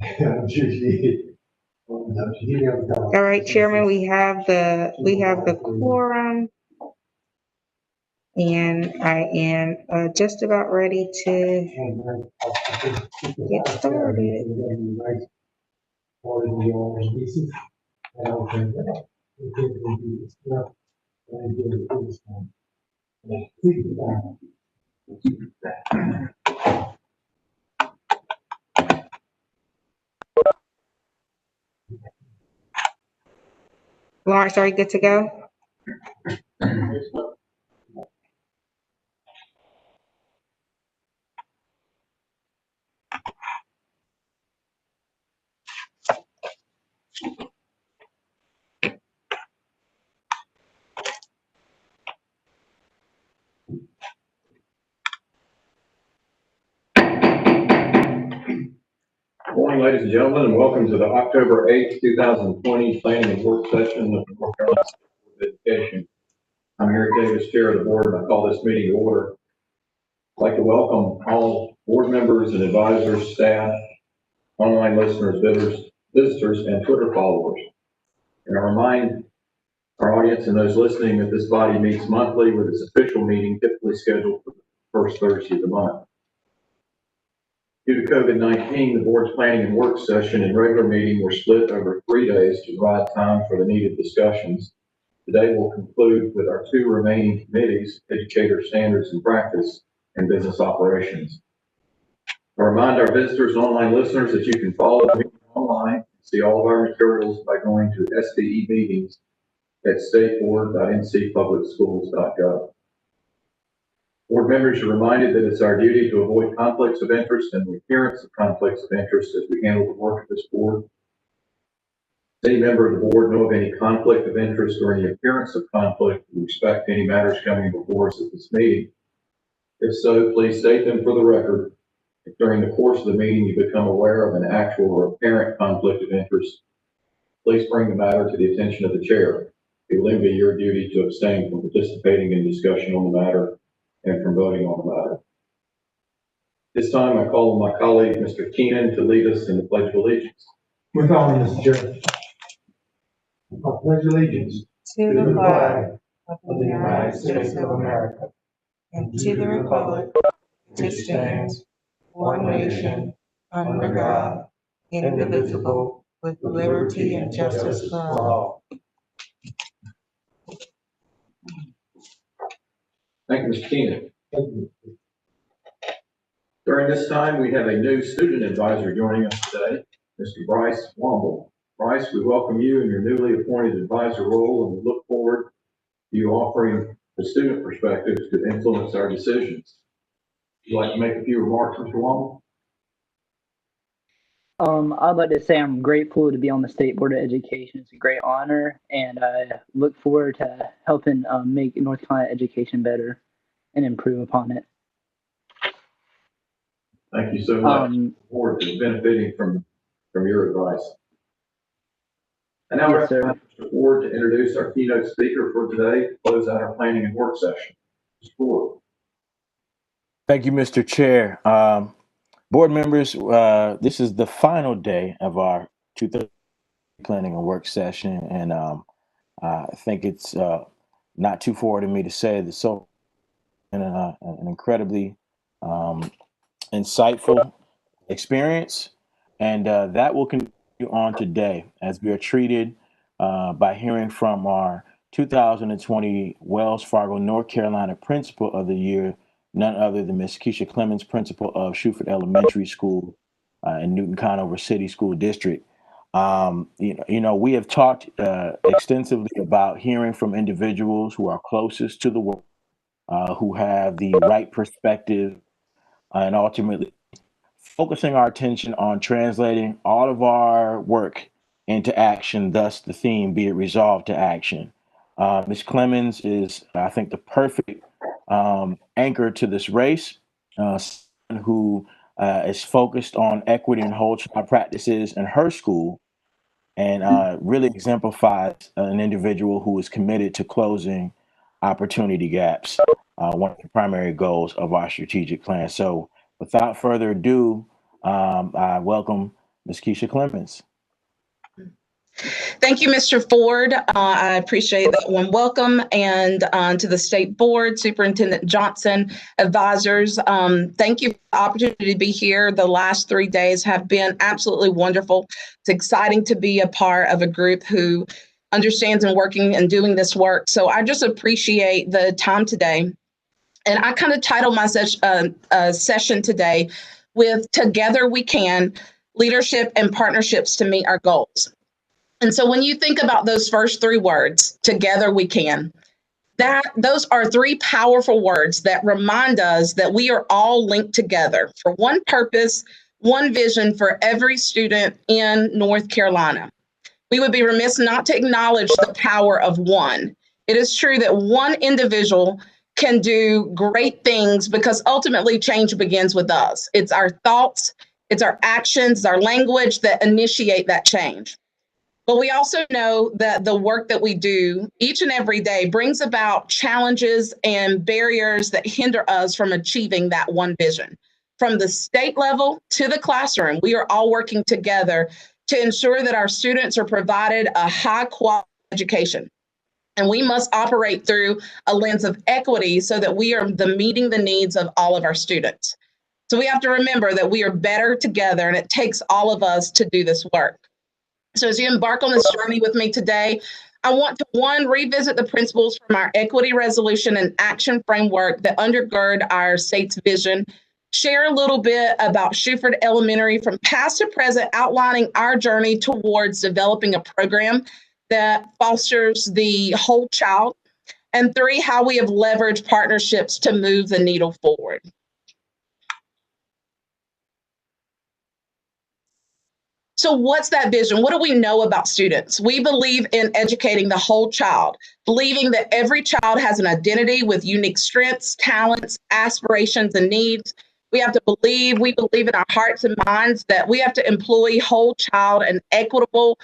All right, Chairman, we have the quorum, and I am just about ready to get started. Lawrence, are you good to go? Good morning, ladies and gentlemen, and welcome to the October 8th, 2020 Planning and Work Session of the North Carolina State Board of Education. I'm Eric Davis, Chair of the Board, and I call this meeting to order. I'd like to welcome all board members and advisors, staff, online listeners, visitors, and Twitter followers. And I remind our audience and those listening that this body meets monthly with its official meeting typically scheduled for the first Thursday of the month. Due to COVID-19, the board's planning and work session and regular meeting were split over 3 days to provide time for the needed discussions. Today will conclude with our two remaining committees, Educator Standards and Practice and Business Operations. I remind our visitors and online listeners that you can follow the meeting online and see all of our materials by going to SBE meetings at stateboard.ncpublicschools.gov. Board members are reminded that it's our duty to avoid conflicts of interest and the appearance of conflicts of interest as we handle the work of this board. Does any member of the board know of any conflict of interest or any appearance of conflict with respect to any matters coming before us at this meeting? If so, please state them for the record. If during the course of the meeting you become aware of an actual or apparent conflict of interest, please bring the matter to the attention of the chair. It will then be your duty to abstain from participating in discussion on the matter and from voting on the matter. This time I call on my colleague, Mr. Keenan, to lead us in the Pledge of Allegiance. With honor, Mr. Chair. I pledge allegiance To the flag of the United States of America and to the republic which stands one nation under God, indivisible, with liberty and justice for all. Thank you, Mr. Keenan. During this time, we have a new student advisor joining us today, Mr. Bryce Womble. Bryce, we welcome you in your newly appointed advisor role, and we look forward to you offering the student perspectives to influence our decisions. Would you like to make a few remarks, Mr. Womble? I'd like to say I'm grateful to be on the State Board of Education. It's a great honor, and I look forward to helping make North Carolina education better and improve upon it. Thank you so much. The board is benefiting from your advice. And now Yes, we're going to Ford to introduce our keynote speaker for today to close out our planning and work session. Mr. Ford. Thank you, Mr. Chair. Board members, this is the final day of our 2:30 planning and work session, and I think it's not too forward of me to say that so an incredibly insightful experience, and that will continue on today as we are treated by hearing from our 2020 Wells Fargo, North Carolina Principal of the Year, none other than Ms. Keisha Clemens, principal of Shuford Elementary School in Newton Conover City School District. We have talked extensively about hearing from individuals who are closest to the work, who have the right perspective, and ultimately focusing our attention on translating all of our work into action, thus the theme, be it resolved to action. Ms. Clemens is, I think, the perfect anchor to this race, who is focused on equity and whole child practices in her school, and really exemplifies an individual who is committed to closing opportunity gaps, one of the primary goals of our strategic plan. So without further ado, I welcome Ms. Keisha Clemens. Thank you, Mr. Ford. I appreciate that one. Welcome, and to the State Board, Superintendent Johnson, advisors. Thank you for the opportunity to be here. The last 3 days have been absolutely wonderful. It's exciting to be a part of a group who understands and working and doing this work. So I just appreciate the time today. And I kind of titled my session today with Together We Can, Leadership and Partnerships to Meet Our Goals. And so when you think about those first 3 words, together we can, those are 3 powerful words that remind us that we are all linked together for one purpose, one vision for every student in North Carolina. We would be remiss not to acknowledge the power of one. It is true that one individual can do great things because ultimately change begins with us. It's our thoughts, it's our actions, our language that initiate that change. But we also know that the work that we do each and every day brings about challenges and barriers that hinder us from achieving that one vision. From the state level to the classroom, we are all working together to ensure that our students are provided a high quality education. And we must operate through a lens of equity so that we are meeting the needs of all of our students. So we have to remember that we are better together, and it takes all of us to do this work. So as you embark on this journey with me today, I want to, one, revisit the principles from our equity resolution and action framework that undergird our state's vision, share a little bit about Shuford Elementary from past to present, outlining our journey towards developing a program that fosters the whole child, and 3, how we have leveraged partnerships to move the needle forward. So what's that vision? What do we know about students? We believe in educating the whole child, believing that every child has an identity with unique strengths, talents, aspirations, and needs. We believe in our hearts and minds that we have to employ whole child and equitable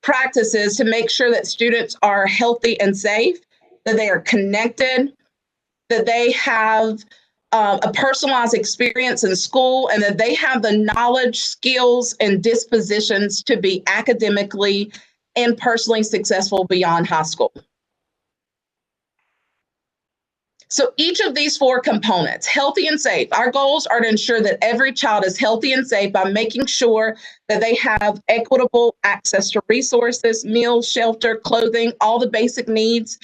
practices to make sure that students are healthy and safe, that they are connected, that they have a personalized experience in school, and that they have the knowledge, skills, and dispositions to be academically and personally successful beyond high school. So each of these 4 components, healthy and safe, our goals are to ensure that every child is healthy and safe by making sure that they have equitable access to resources, meals, shelter, clothing, all the basic needs,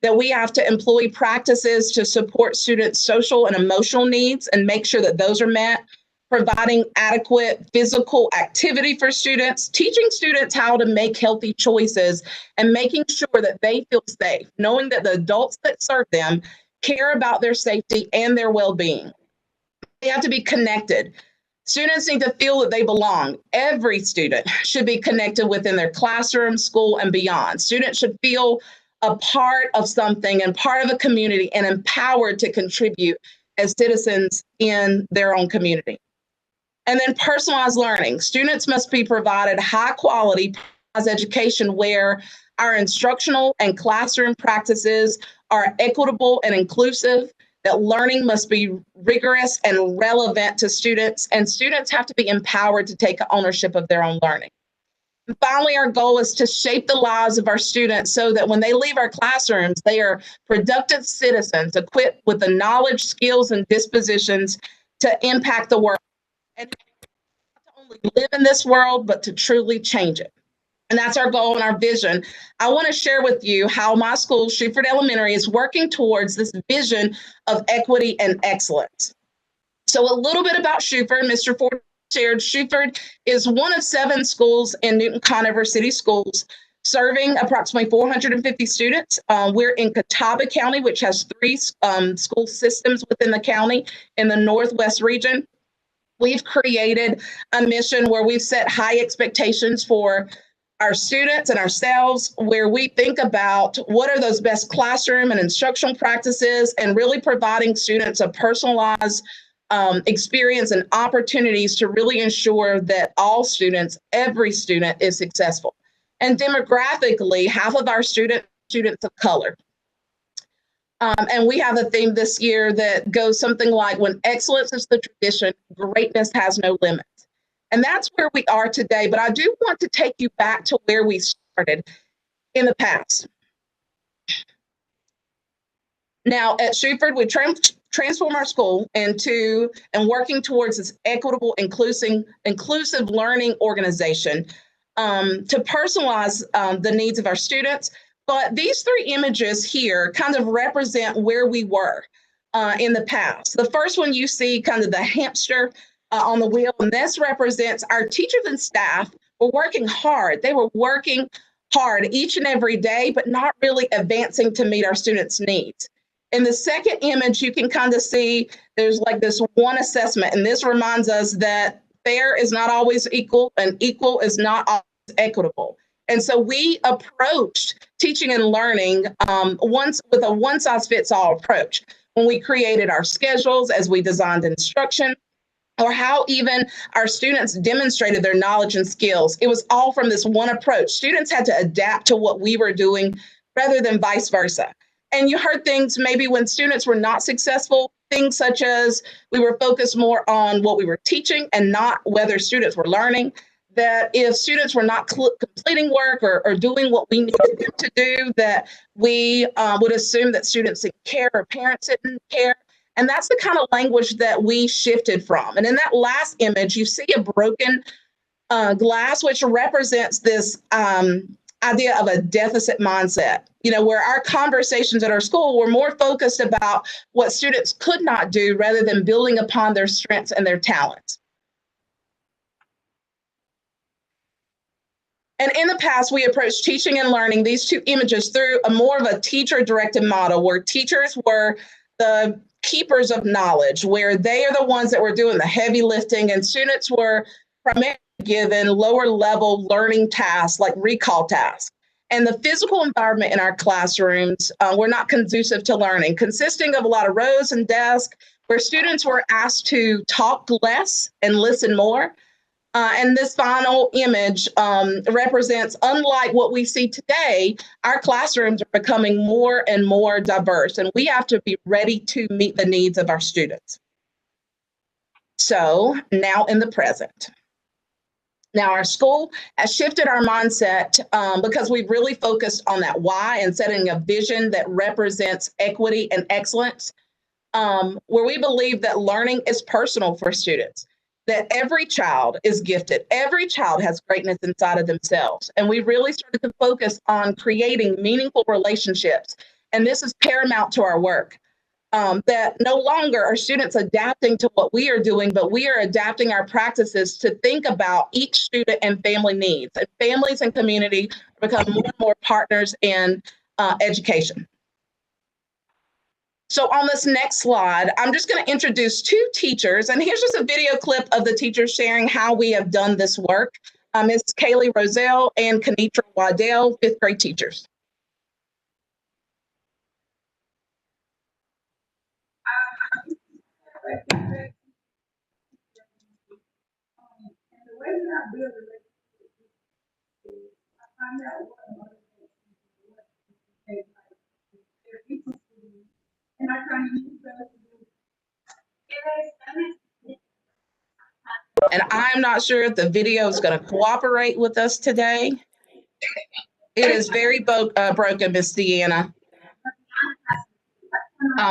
that we have to employ practices to support students' social and emotional needs and make sure that those are met, providing adequate physical activity for students, teaching students how to make healthy choices, and making sure that they feel safe, knowing that the adults that serve them care about their safety and their well-being. They have to be connected. Students need to feel that they belong. Every student should be connected within their classroom, school, and beyond. Students should feel a part of something and part of a community and empowered to contribute as citizens in their own community. And then personalized learning. Students must be provided high quality personalized education where our instructional and classroom practices are equitable and inclusive, that learning must be rigorous and relevant to students, and students have to be empowered to take ownership of their own learning. And finally, our goal is to shape the lives of our students so that when they leave our classrooms, they are productive citizens equipped with the knowledge, skills, and dispositions to impact the world, and not to only live in this world, but to truly change it. And that's our goal and our vision. I want to share with you how my school, Shuford Elementary, is working towards this vision of equity and excellence. So a little bit about Shuford. Mr. Ford shared Shuford is one of 7 schools in Newton-Conover City Schools, serving approximately 450 students. We're in Catawba County, which has 3 school systems within the county in the Northwest region. We've created a mission where we've set high expectations for our students and ourselves, where we think about what are those best classroom and instructional practices, and really providing students a personalized experience and opportunities to really ensure that all students, every student, is successful. And demographically, half of our students of color. And we have a theme this year that goes something like, when excellence is the tradition, greatness has no limits. And that's where we are today. But I do want to take you back to where we started in the past. Now, at Shuford, we transform our school into and working towards this equitable, inclusive learning organization to personalize the needs of our students. But these three images here kind of represent where we were in the past. The first one you see kind of the hamster on the wheel, and this represents our teachers and staff were working hard. They were working hard each and every day, but not really advancing to meet our students' needs. In the second image, you can kind of see there's like this one assessment, and this reminds us that fair is not always equal, and equal is not always equitable. And so we approached teaching and learning once with a one-size-fits-all approach when we created our schedules, as we designed instruction, or how even our students demonstrated their knowledge and skills. It was all from this one approach. Students had to adapt to what we were doing rather than vice versa. And you heard things maybe when students were not successful, things such as we were focused more on what we were teaching and not whether students were learning, that if students were not completing work or doing what we needed them to do, that we would assume that students didn't care or parents didn't care. And that's the kind of language that we shifted from. And in that last image, you see a broken glass, which represents this idea of a deficit mindset, where our conversations at our school were more focused about what students could not do rather than building upon their strengths and their talents. And in the past, we approached teaching and learning, these two images, through a more of a teacher-directed model where teachers were the keepers of knowledge, where they are the ones that were doing the heavy lifting, and students were primarily given lower level learning tasks like recall tasks. And the physical environment in our classrooms were not conducive to learning, consisting of a lot of rows and desks where students were asked to talk less and listen more. And this final image represents, unlike what we see today, our classrooms are becoming more and more diverse, and we have to be ready to meet the needs of our students. So now in the present. Now, our school has shifted our mindset because we've really focused on that why and setting a vision that represents equity and excellence, where we believe that learning is personal for students, that every child is gifted. Every child has greatness inside of themselves. And we really started to focus on creating meaningful relationships. And this is paramount to our work. That no longer are students adapting to what we are doing, but we are adapting our practices to think about each student and family needs. And families and community become more and more partners in education. So on this next slide, I'm just going to introduce two teachers. And here's just a video clip of the teachers sharing how we have done this work. Ms. Kaylee Roselle and Kenitra Waddell, fifth grade teachers. And I'm not sure if the video is going to cooperate with us today. It is very broken, Miss Deanna.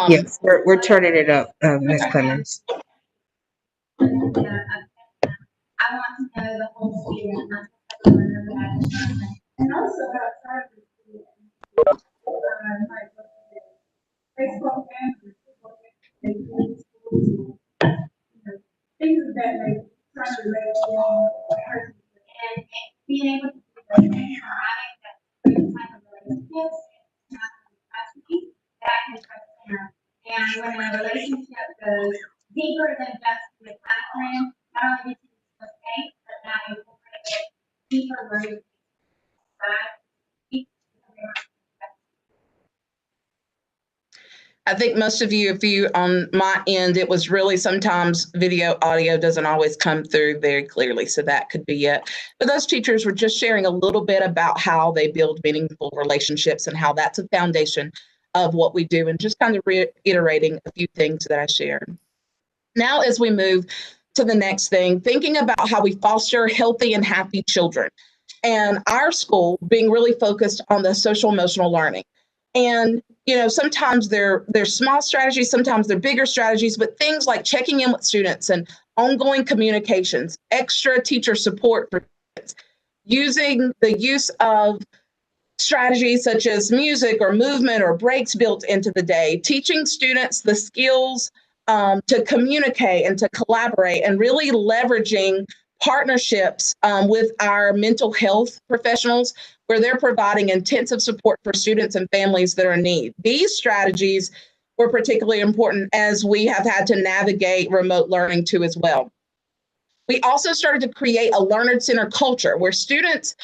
Yes, we're turning it up, Ms. Clemens. I want to know the whole student, not just the learner that and also outside the student. Facebook and things of that nature, trying to raise and being able to having that type of relationships, that can trust them. And when a relationship goes deeper than just the classroom, not only do you feel safe, but now you will create deeper learning. I think most of you, if you on my end, it was really sometimes video audio doesn't always come through very clearly. So that could be it. But those teachers were just sharing a little bit about how they build meaningful relationships and how that's a foundation of what we do, and just kind of reiterating a few things that I shared. Now, as we move to the next thing, thinking about how we foster healthy and happy children. And our school being really focused on the social emotional learning. And, sometimes they're small strategies, sometimes they're bigger strategies, but things like checking in with students and ongoing communications, extra teacher support for students, using the use of strategies such as music or movement or breaks built into the day, teaching students the skills to communicate and to collaborate, and really leveraging partnerships with our mental health professionals, where they're providing intensive support for students and families that are in need. These strategies were particularly important as we have had to navigate remote learning too as well. We also started to create a learner-centered culture where students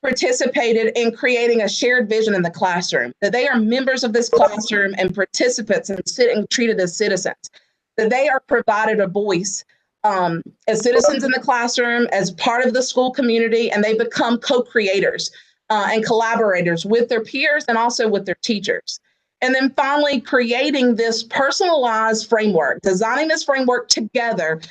participated in creating a shared vision in the classroom, that they are members of this classroom and participants and treated as citizens, that they are provided a voice as citizens in the classroom, as part of the school community, and they become co-creators and collaborators with their peers and also with their teachers. And then finally, creating this personalized framework, designing this framework together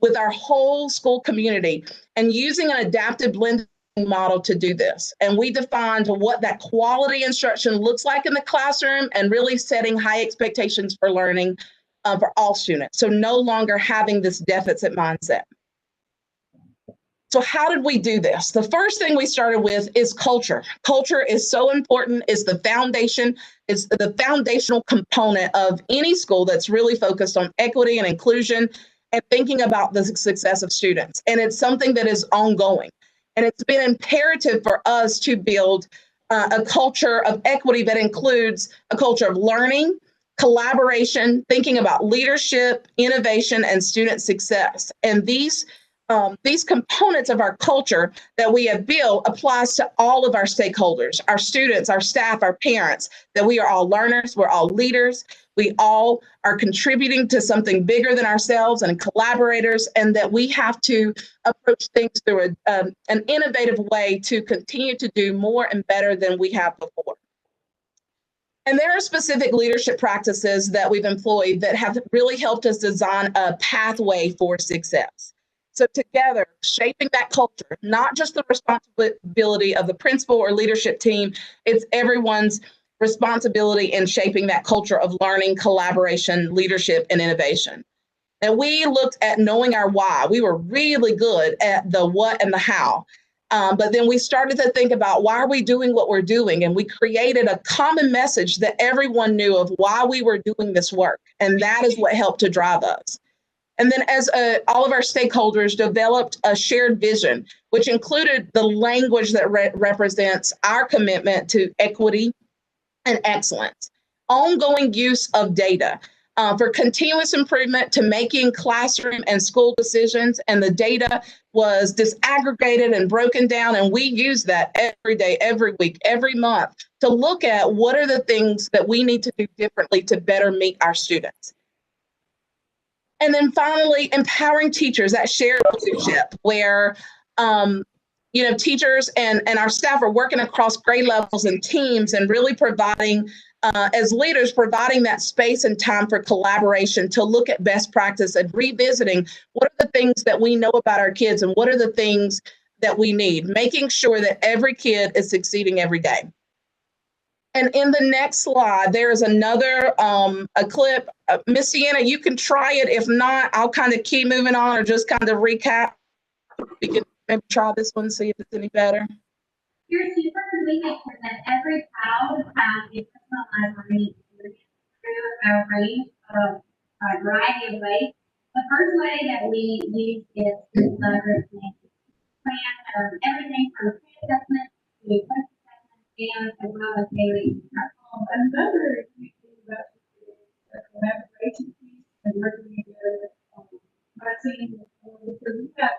with our whole school community, and using an adaptive blending model to do this. And we defined what that quality instruction looks like in the classroom, and really setting high expectations for learning for all students. So no longer having this deficit mindset. So how did we do this? The first thing we started with is culture. Culture is so important. It's the foundation. It's the foundational component of any school that's really focused on equity and inclusion and thinking about the success of students. And it's something that is ongoing. And it's been imperative for us to build a culture of equity that includes a culture of learning, collaboration, thinking about leadership, innovation, and student success. And these components of our culture that we have built applies to all of our stakeholders, our students, our staff, our parents, that we are all learners, we're all leaders, we all are contributing to something bigger than ourselves and collaborators, and that we have to approach things through an innovative way to continue to do more and better than we have before. And there are specific leadership practices that we've employed that have really helped us design a pathway for success. So together, shaping that culture, not just the responsibility of the principal or leadership team, it's everyone's responsibility in shaping that culture of learning, collaboration, leadership, and innovation. And we looked at knowing our why. We were really good at the what and the how. But then we started to think about, why are we doing what we're doing? And we created a common message that everyone knew of why we were doing this work. And that is what helped to drive us. And then as all of our stakeholders developed a shared vision, which included the language that represents our commitment to equity and excellence, ongoing use of data for continuous improvement to making classroom and school decisions. And the data was disaggregated and broken down. And we use that every day, every week, every month to look at what are the things that we need to do differently to better meet our students. And then finally, empowering teachers, that shared leadership where, teachers and our staff are working across grade levels and teams and really providing, as leaders, providing that space and time for collaboration to look at best practice and revisiting what are the things that we know about our kids and what are the things that we need, making sure that every kid is succeeding every day. And in the next slide, there is another a clip. Miss Deanna, you can try it. If not, I'll kind of keep moving on or just kind of recap. We can maybe try this one, see if it's any better. Here at Shuford, we make sure that every child has a personalized learning experience through a range of a variety of ways. The first way that we use is to leverage plan everything from pre-assessment to post-assessment and as well as daily instruction. Another thing about the collaboration piece and working together. Because we've got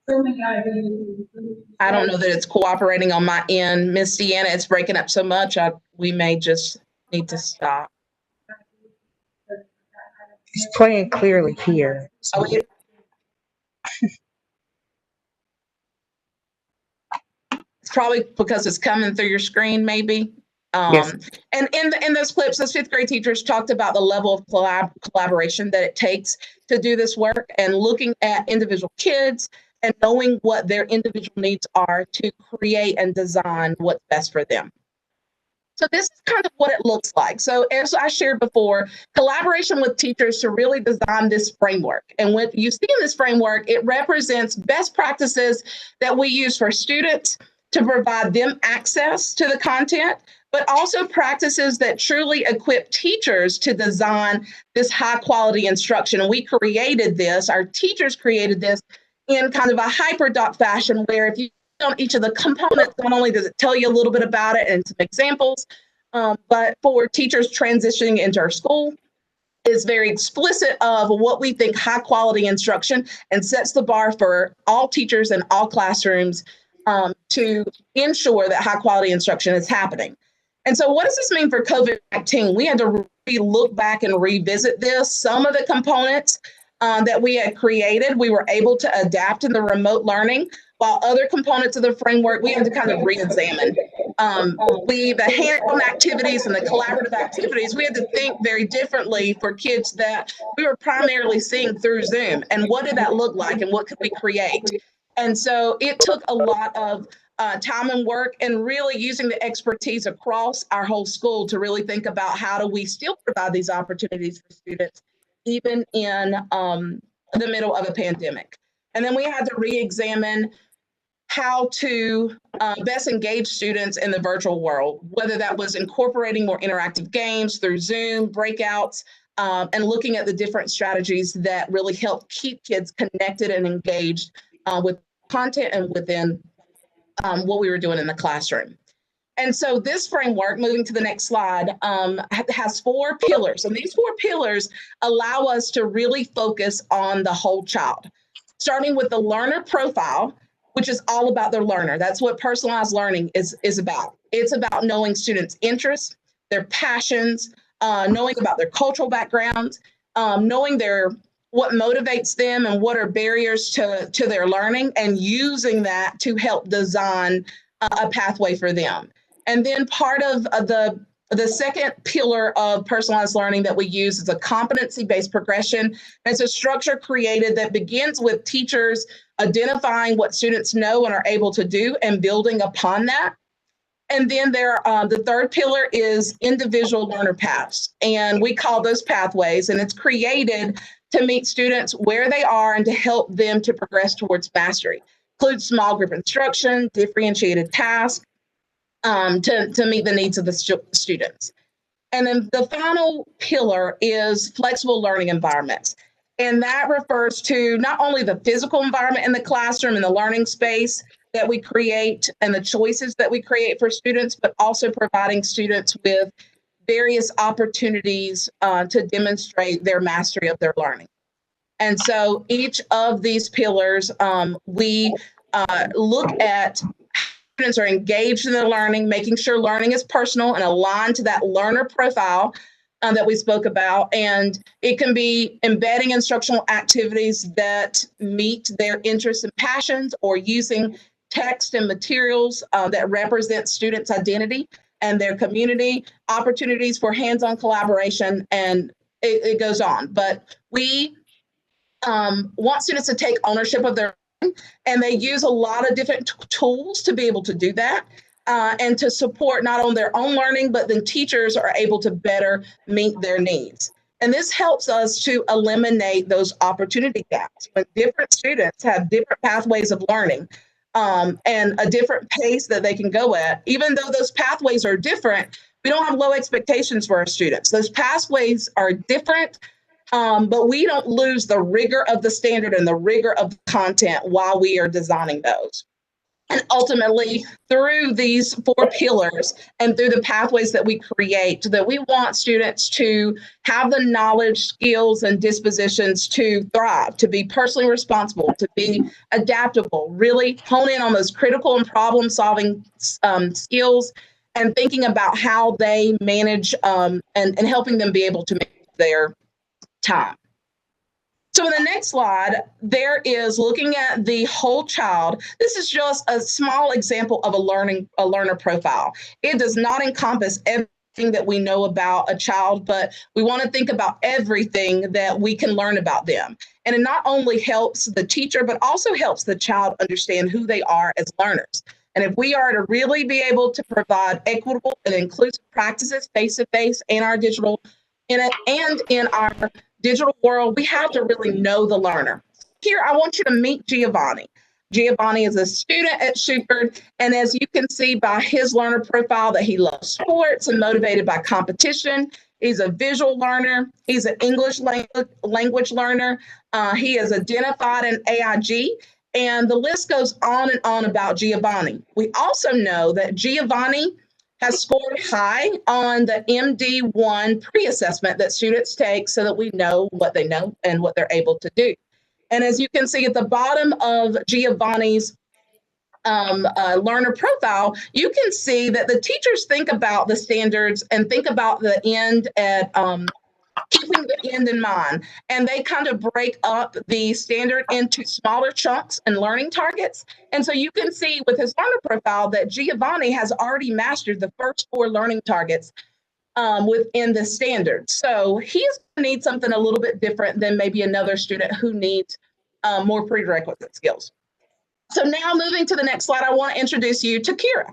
so many ideas. I don't know that it's cooperating on my end. Miss Deanna, it's breaking up so much, we may just need to stop. It's playing clearly here. Oh, it's probably because it's coming through your screen, maybe. Yes. And in those clips, those fifth grade teachers talked about the level of collaboration that it takes to do this work, and looking at individual kids and knowing what their individual needs are to create and design what's best for them. So this is kind of what it looks like. So as I shared before, collaboration with teachers to really design this framework. And what you see in this framework, it represents best practices that we use for students to provide them access to the content, but also practices that truly equip teachers to design this high quality instruction. And we created this, our teachers created this in kind of a hyperdoc fashion, where if you on each of the components, not only does it tell you a little bit about it and some examples, but for teachers transitioning into our school, is very explicit of what we think high quality instruction, and sets the bar for all teachers in all classrooms to ensure that high quality instruction is happening. And so what does this mean for COVID-19? We had to really look back and revisit this. Some of the components that we had created, we were able to adapt in the remote learning, while other components of the framework, we had to kind of re-examine. The hands-on activities and the collaborative activities, we had to think very differently for kids that we were primarily seeing through Zoom. And what did that look like, and what could we create? And so it took a lot of time and work, and really using the expertise across our whole school to really think about how do we still provide these opportunities for students, even in the middle of a pandemic. And then we had to re-examine how to best engage students in the virtual world, whether that was incorporating more interactive games through Zoom, breakouts, and looking at the different strategies that really help keep kids connected and engaged with content and within what we were doing in the classroom. And so this framework, moving to the next slide, has 4 pillars. And these 4 pillars allow us to really focus on the whole child, starting with the learner profile, which is all about their learner. That's what personalized learning is about. It's about knowing students' interests, their passions, knowing about their cultural backgrounds, knowing what motivates them and what are barriers to their learning, and using that to help design a pathway for them. And then part of the second pillar of personalized learning that we use is a competency-based progression. And it's a structure created that begins with teachers identifying what students know and are able to do and building upon that. And then the third pillar is individual learner paths. And we call those pathways, and it's created to meet students where they are and to help them to progress towards mastery. Includes small group instruction, differentiated tasks, to meet the needs of the students. And then the final pillar is flexible learning environments. And that refers to not only the physical environment in the classroom and the learning space that we create and the choices that we create for students, but also providing students with various opportunities to demonstrate their mastery of their learning. And so each of these pillars, we look at students are engaged in their learning, making sure learning is personal and aligned to that learner profile that we spoke about. And it can be embedding instructional activities that meet their interests and passions, or using text and materials that represent students' identity and their community, opportunities for hands-on collaboration, and it goes on. But we want students to take ownership of their, and they use a lot of different tools to be able to do that, and to support not only their own learning, but then teachers are able to better meet their needs. And this helps us to eliminate those opportunity gaps. When different students have different pathways of learning and a different pace that they can go at, even though those pathways are different, we don't have low expectations for our students. Those pathways are different, but we don't lose the rigor of the standard and the rigor of the content while we are designing those. And ultimately, through these 4 pillars and through the pathways that we create, that we want students to have the knowledge, skills, and dispositions to thrive, to be personally responsible, to be adaptable, really hone in on those critical and problem-solving skills, and thinking about how they manage and helping them be able to manage their time. So in the next slide, there is looking at the whole child. This is just a small example of a learner profile. It does not encompass everything that we know about a child, but we want to think about everything that we can learn about them. And it not only helps the teacher, but also helps the child understand who they are as learners. And if we are to really be able to provide equitable and inclusive practices face-to-face in our digital in our digital world, we have to really know the learner. Here, I want you to meet Giovanni. Giovanni is a student at Shuford, and as you can see by his learner profile that he loves sports and motivated by competition. He's a visual learner. He's an English language learner. He is identified in AIG, and the list goes on and on about Giovanni. We also know that Giovanni has scored high on the MD1 pre-assessment that students take so that we know what they know and what they're able to do. And as you can see at the bottom of Giovanni's learner profile, you can see that the teachers think about the standards and think about the end at keeping the end in mind. And they kind of break up the standard into smaller chunks and learning targets. And so you can see with his learner profile that Giovanni has already mastered the first 4 learning targets within the standard. So he's going to need something a little bit different than maybe another student who needs more prerequisite skills. So now moving to the next slide, I want to introduce you to Kira.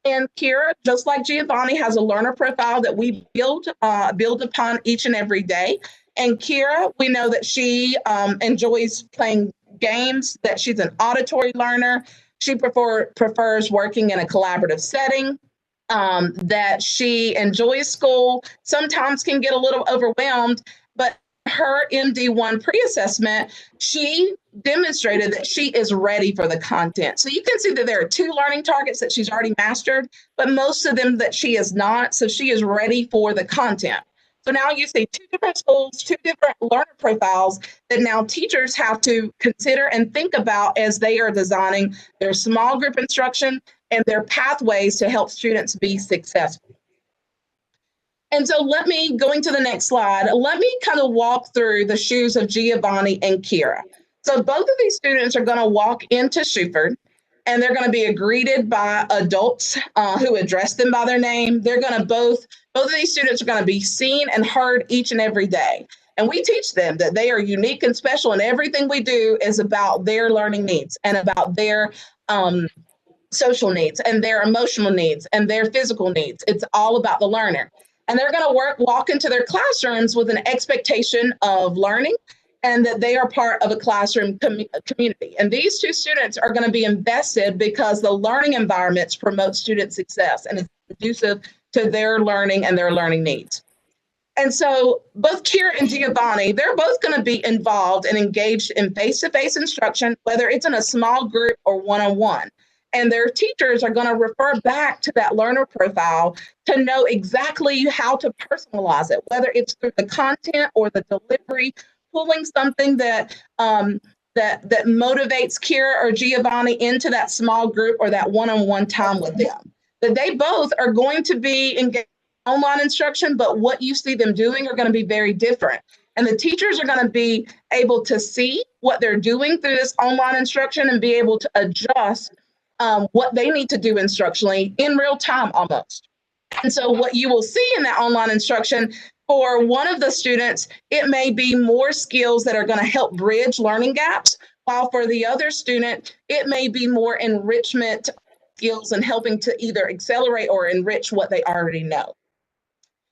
And Kira, just like Giovanni, has a learner profile that we build upon each and every day. And Kira, we know that she enjoys playing games, that she's an auditory learner. She prefers working in a collaborative setting, that she enjoys school, sometimes can get a little overwhelmed, but her MD1 pre-assessment, she demonstrated that she is ready for the content. So you can see that there are 2 learning targets that she's already mastered, but most of them that she is not. So she is ready for the content. So now you see 2 different schools, 2 different learner profiles that now teachers have to consider and think about as they are designing their small group instruction and their pathways to help students be successful. And so going to the next slide, let me kind of walk through the shoes of Giovanni and Kira. So both of these students are going to walk into Shuford, and they're going to be greeted by adults who address them by their name. They're going to both of these students are going to be seen and heard each and every day. And we teach them that they are unique and special, and everything we do is about their learning needs and about their social needs and their emotional needs and their physical needs. It's all about the learner. And they're going to walk into their classrooms with an expectation of learning and that they are part of a classroom community. And these 2 students are going to be invested because the learning environments promote student success and is conducive to their learning and their learning needs. And so both Kira and Giovanni, they're both going to be involved and engaged in face-to-face instruction, whether it's in a small group or one-on-one. And their teachers are going to refer back to that learner profile to know exactly how to personalize it, whether it's through the content or the delivery, pulling something that that motivates Kira or Giovanni into that small group or that one-on-one time with them. That they both are going to be engaged in online instruction, but what you see them doing are going to be very different. And the teachers are going to be able to see what they're doing through this online instruction and be able to adjust what they need to do instructionally in real time almost. And so what you will see in that online instruction, for one of the students, it may be more skills that are going to help bridge learning gaps, while for the other student, it may be more enrichment skills and helping to either accelerate or enrich what they already know.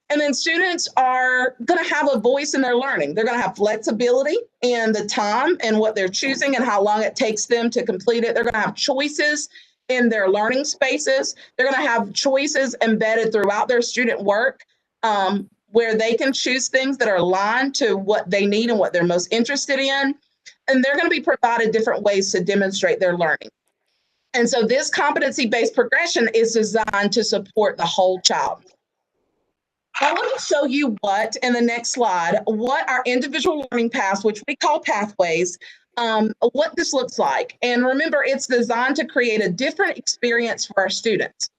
And then students are going to have a voice in their learning. They're going to have flexibility in the time and what they're choosing and how long it takes them to complete it. They're going to have choices in their learning spaces. They're going to have choices embedded throughout their student work where they can choose things that are aligned to what they need and what they're most interested in. And they're going to be provided different ways to demonstrate their learning. And so this competency-based progression is designed to support the whole child. I want to show you in the next slide, what our individual learning paths, which we call pathways, what this looks like. And remember, it's designed to create a different experience for our students.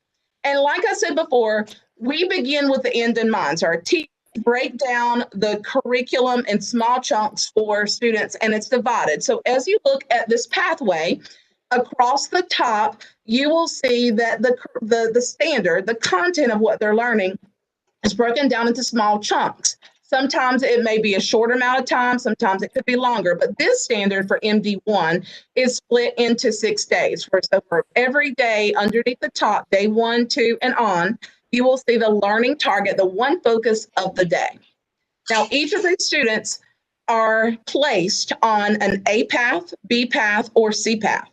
And like I said before, we begin with the end in mind. So our teachers break down the curriculum in small chunks for students, and it's divided. So as you look at this pathway, across the top, you will see that the standard, the content of what they're learning is broken down into small chunks. Sometimes it may be a short amount of time, sometimes it could be longer, but this standard for MD1 is split into 6 days. So for every day underneath the top, day 1, 2, and on, you will see the learning target, the one focus of the day. Now, each of these students are placed on an A path, B path, or C path.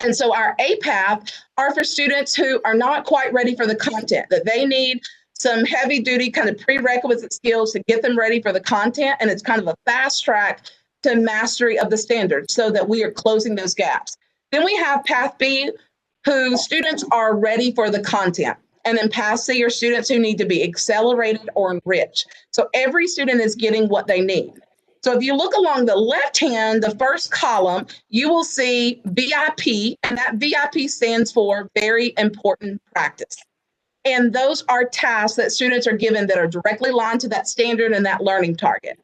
And so our A path are for students who are not quite ready for the content, that they need some heavy duty kind of prerequisite skills to get them ready for the content. And it's kind of a fast track to mastery of the standard so that we are closing those gaps. Then we have path B, who students are ready for the content. And then path C are students who need to be accelerated or enriched. So every student is getting what they need. So if you look along the left hand, the first column, you will see VIP, and that VIP stands for very important practice. And those are tasks that students are given that are directly aligned to that standard and that learning target.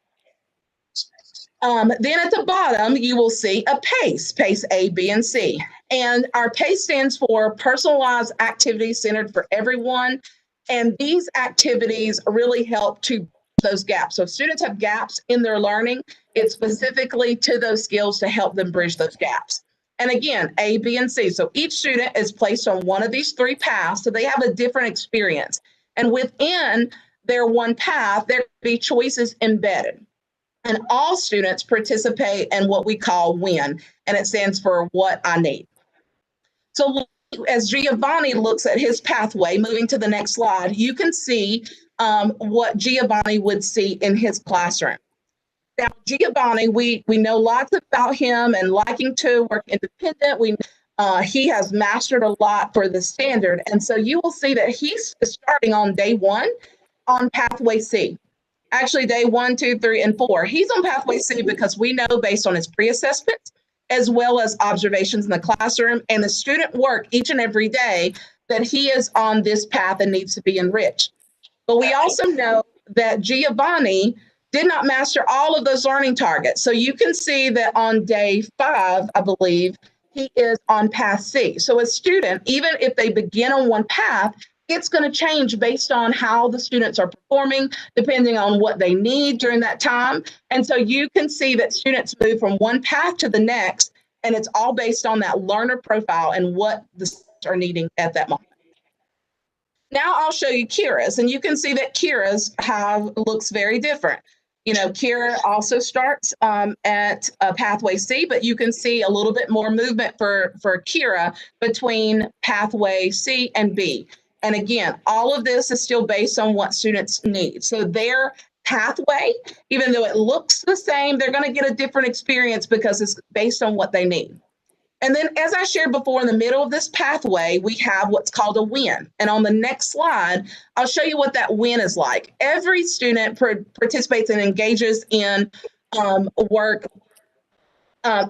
Then at the bottom, you will see a PACE A, B, and C. And our PACE stands for Personalized Activities Centered for Everyone. And these activities really help to bridge those gaps. So if students have gaps in their learning, it's specifically to those skills to help them bridge those gaps. And again, A, B, and C. So each student is placed on one of these 3 paths, so they have a different experience. And within their one path, there will be choices embedded. And all students participate in what we call WIN, and it stands for What I Need. So as Giovanni looks at his pathway, moving to the next slide, you can see what Giovanni would see in his classroom. Now, Giovanni, we know lots about him and liking to work independent. He has mastered a lot for the standard. And so you will see that he's starting on day 1 on pathway C. Actually, day 1, 2, 3, and 4. He's on pathway C because we know based on his pre-assessments, as well as observations in the classroom and the student work each and every day, that he is on this path and needs to be enriched. But we also know that Giovanni did not master all of those learning targets. So you can see that on day 5, I believe, he is on path C. So a student, even if they begin on one path, it's going to change based on how the students are performing, depending on what they need during that time. And so you can see that students move from one path to the next, and it's all based on that learner profile and what the students are needing at that moment. Now I'll show you Kira's, and you can see that Kira's looks very different. You know, Kira also starts at pathway C, but you can see a little bit more movement for Kira between pathway C and B. And again, all of this is still based on what students need. So their pathway, even though it looks the same, they're going to get a different experience because it's based on what they need. And then, as I shared before, in the middle of this pathway, we have what's called a WIN. And on the next slide, I'll show you what that WIN is like. Every student participates and engages in work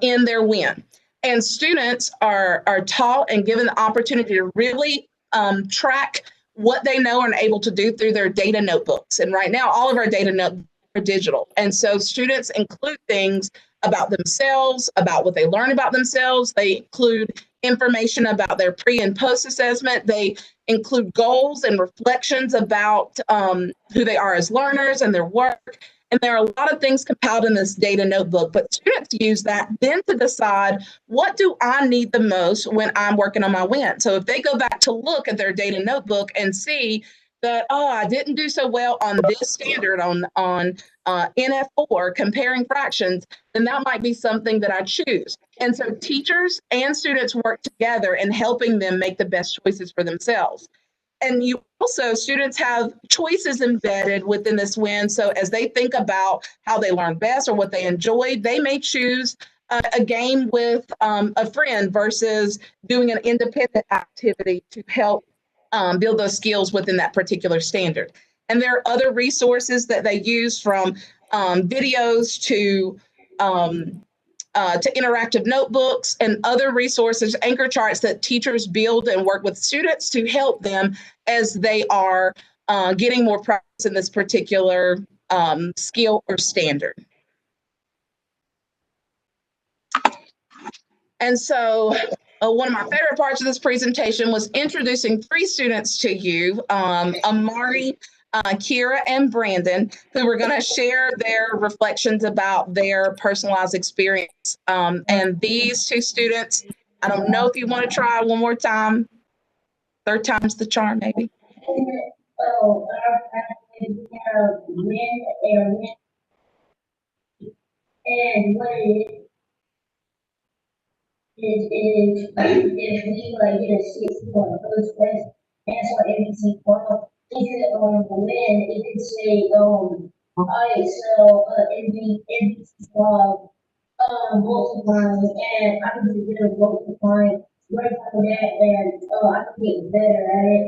in their WIN. And students are taught and given the opportunity to really track what they know and are able to do through their data notebooks. And right now, all of our data notebooks are digital. And so students include things about themselves, about what they learn about themselves. They include information about their pre and post assessment. They include goals and reflections about who they are as learners and their work. And there are a lot of things compiled in this data notebook, but students use that then to decide, what do I need the most when I'm working on my WIN? So if they go back to look at their data notebook and see that, oh, I didn't do so well on this standard on NF4, comparing fractions, then that might be something that I choose. And so teachers and students work together in helping them make the best choices for themselves. And students have choices embedded within this WIN. So as they think about how they learn best or what they enjoy, they may choose a game with a friend versus doing an independent activity to help build those skills within that particular standard. And there are other resources that they use, from videos to interactive notebooks and other resources, anchor charts that teachers build and work with students to help them as they are getting more practice in this particular skill or standard. And so one of my favorite parts of this presentation was introducing 3 students to you, Amari, Kira, and Brandon, who were going to share their reflections about their personalized experience. And these 2 students, I don't know if you want to try one more time. 3rd time's the charm, maybe. Oh, we have men and women. And what it is if we like get a 6 for the first place, answer ABC form, if it the men, it could say, alright, so ABC form, multiplying, and I can just get a multiplying, what if I do that, and I can get better at it,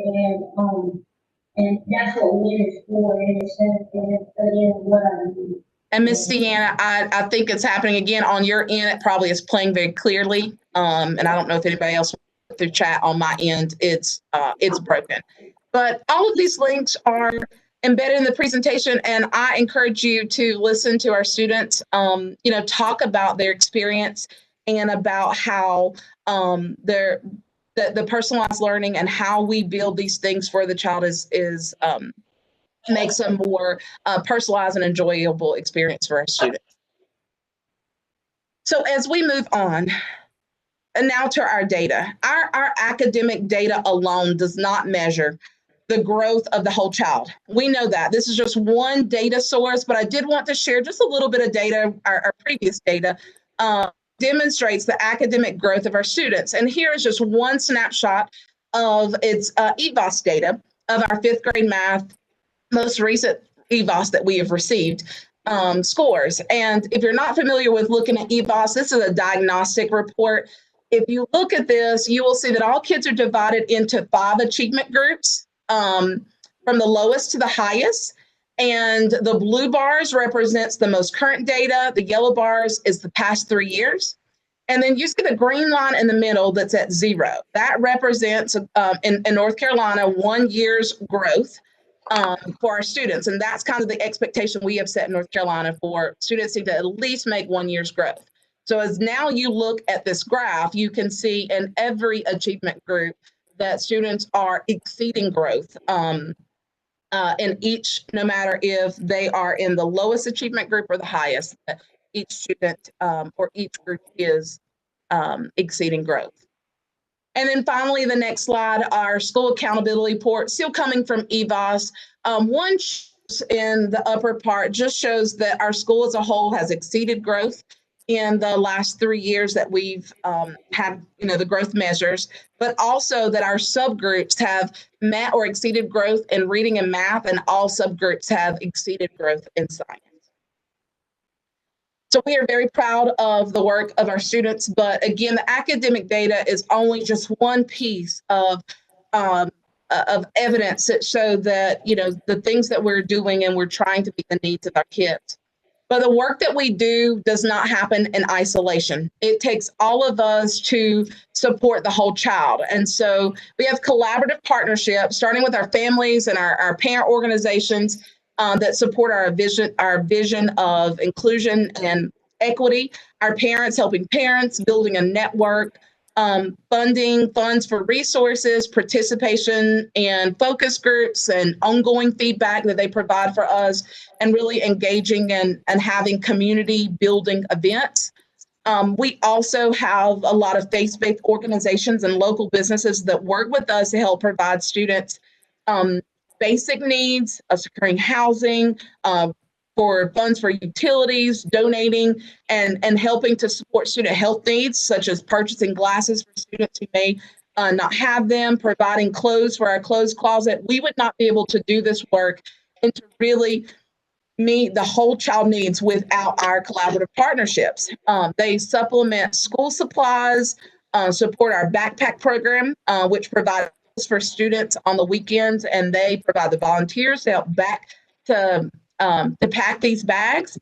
and that's what win is for, and it's again what I do. And Miss Deanna, I think it's happening again on your end. It probably is playing very clearly. And I don't know if anybody else through chat on my end, it's broken. But all of these links are embedded in the presentation, and I encourage you to listen to our students, talk about their experience and about how the personalized learning and how we build these things for the child is makes a more personalized and enjoyable experience for our students. So as we move on, and now to our data, our academic data alone does not measure the growth of the whole child. We know that. This is just one data source, but I did want to share just a little bit of data. Our previous data demonstrates the academic growth of our students. And here is just one snapshot of its EVOS data of our 5th grade math most recent EVOS that we have received scores. And if you're not familiar with looking at EVOS, this is a diagnostic report. If you look at this, you will see that all kids are divided into 5 achievement groups from the lowest to the highest. And the blue bars represents the most current data. The yellow bars is the past 3 years. And then you see the green line in the middle that's at 0. That represents in North Carolina 1 year's growth for our students. And that's kind of the expectation we have set in North Carolina for students to at least make 1 year's growth. So as now you look at this graph, you can see in every achievement group that students are exceeding growth in each, no matter if they are in the lowest achievement group or the highest, each student or each group is exceeding growth. And then finally, the next slide, our school accountability report, still coming from EVOS. One in the upper part just shows that our school as a whole has exceeded growth in the last 3 years that we've had, the growth measures, but also that our subgroups have met or exceeded growth in reading and math, and all subgroups have exceeded growth in science. So we are very proud of the work of our students, but again, the academic data is only just one piece of evidence that show that, the things that we're doing and we're trying to meet the needs of our kids. But the work that we do does not happen in isolation. It takes all of us to support the whole child. And so we have collaborative partnerships, starting with our families and our parent organizations that support our vision of inclusion and equity, our parents helping parents, building a network, funding funds for resources, participation and focus groups, and ongoing feedback that they provide for us, and really engaging and having community building events. We also have a lot of faith-based organizations and local businesses that work with us to help provide students basic needs of securing housing, for funds for utilities, donating, and helping to support student health needs, such as purchasing glasses for students who may not have them, providing clothes for our clothes closet. We would not be able to do this work and to really meet the whole child needs without our collaborative partnerships. They supplement school supplies, support our backpack program, which provides for students on the weekends, and they provide the volunteers to help to pack these bags.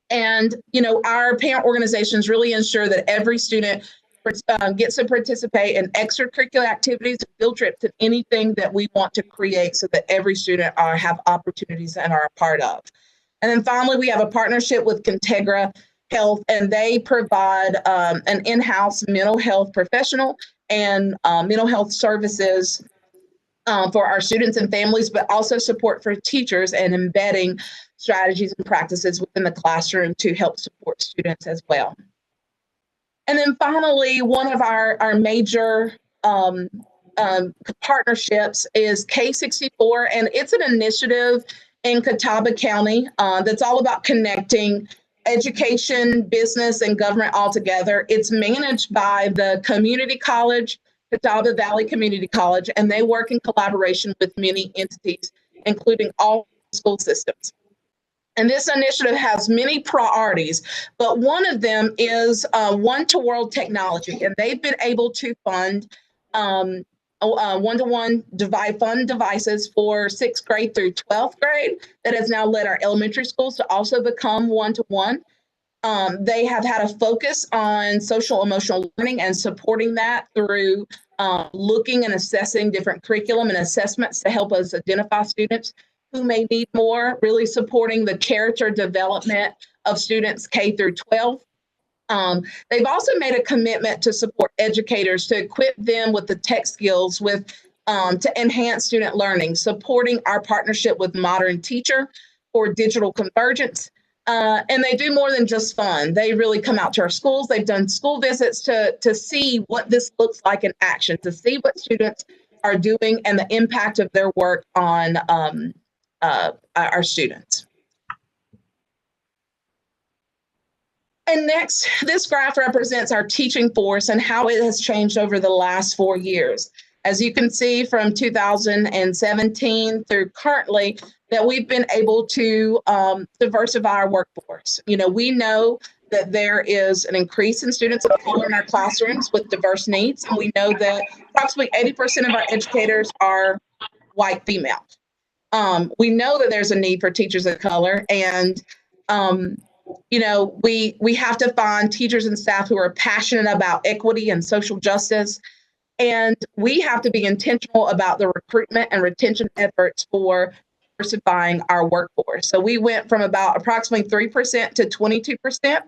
And, our parent organizations really ensure that every student gets to participate in extracurricular activities, field trips, and anything that we want to create so that every student have opportunities and are a part of. And then finally, we have a partnership with Contegra Health, and they provide an in-house mental health professional and mental health services for our students and families, but also support for teachers and embedding strategies and practices within the classroom to help support students as well. And then finally, one of our major partnerships is K64, and it's an initiative in Catawba County that's all about connecting education, business, and government all together. It's managed by the community college, Catawba Valley Community College, and they work in collaboration with many entities, including all school systems. And this initiative has many priorities, but one of them is one-to-world technology, and they've been able to fund one-to-one fund devices for 6th grade through 12th grade that has now led our elementary schools to also become one-to-one. They have had a focus on social emotional learning and supporting that through looking and assessing different curriculum and assessments to help us identify students who may need more, really supporting the character development of students K through 12. They've also made a commitment to support educators to equip them with the tech skills to enhance student learning, supporting our partnership with Modern Teacher for digital convergence. And they do more than just fun. They really come out to our schools. They've done school visits to see what this looks like in action, to see what students are doing and the impact of their work on our students. And next, this graph represents our teaching force and how it has changed over the last 4 years. As you can see from 2017 through currently, that we've been able to diversify our workforce. You know, we know that there is an increase in students of color in our classrooms with diverse needs. And we know that approximately 80% of our educators are white female. We know that there's a need for teachers of color, and you know, we have to find teachers and staff who are passionate about equity and social justice, and we have to be intentional about the recruitment and retention efforts for diversifying our workforce. So we went from about approximately 3% to 22%,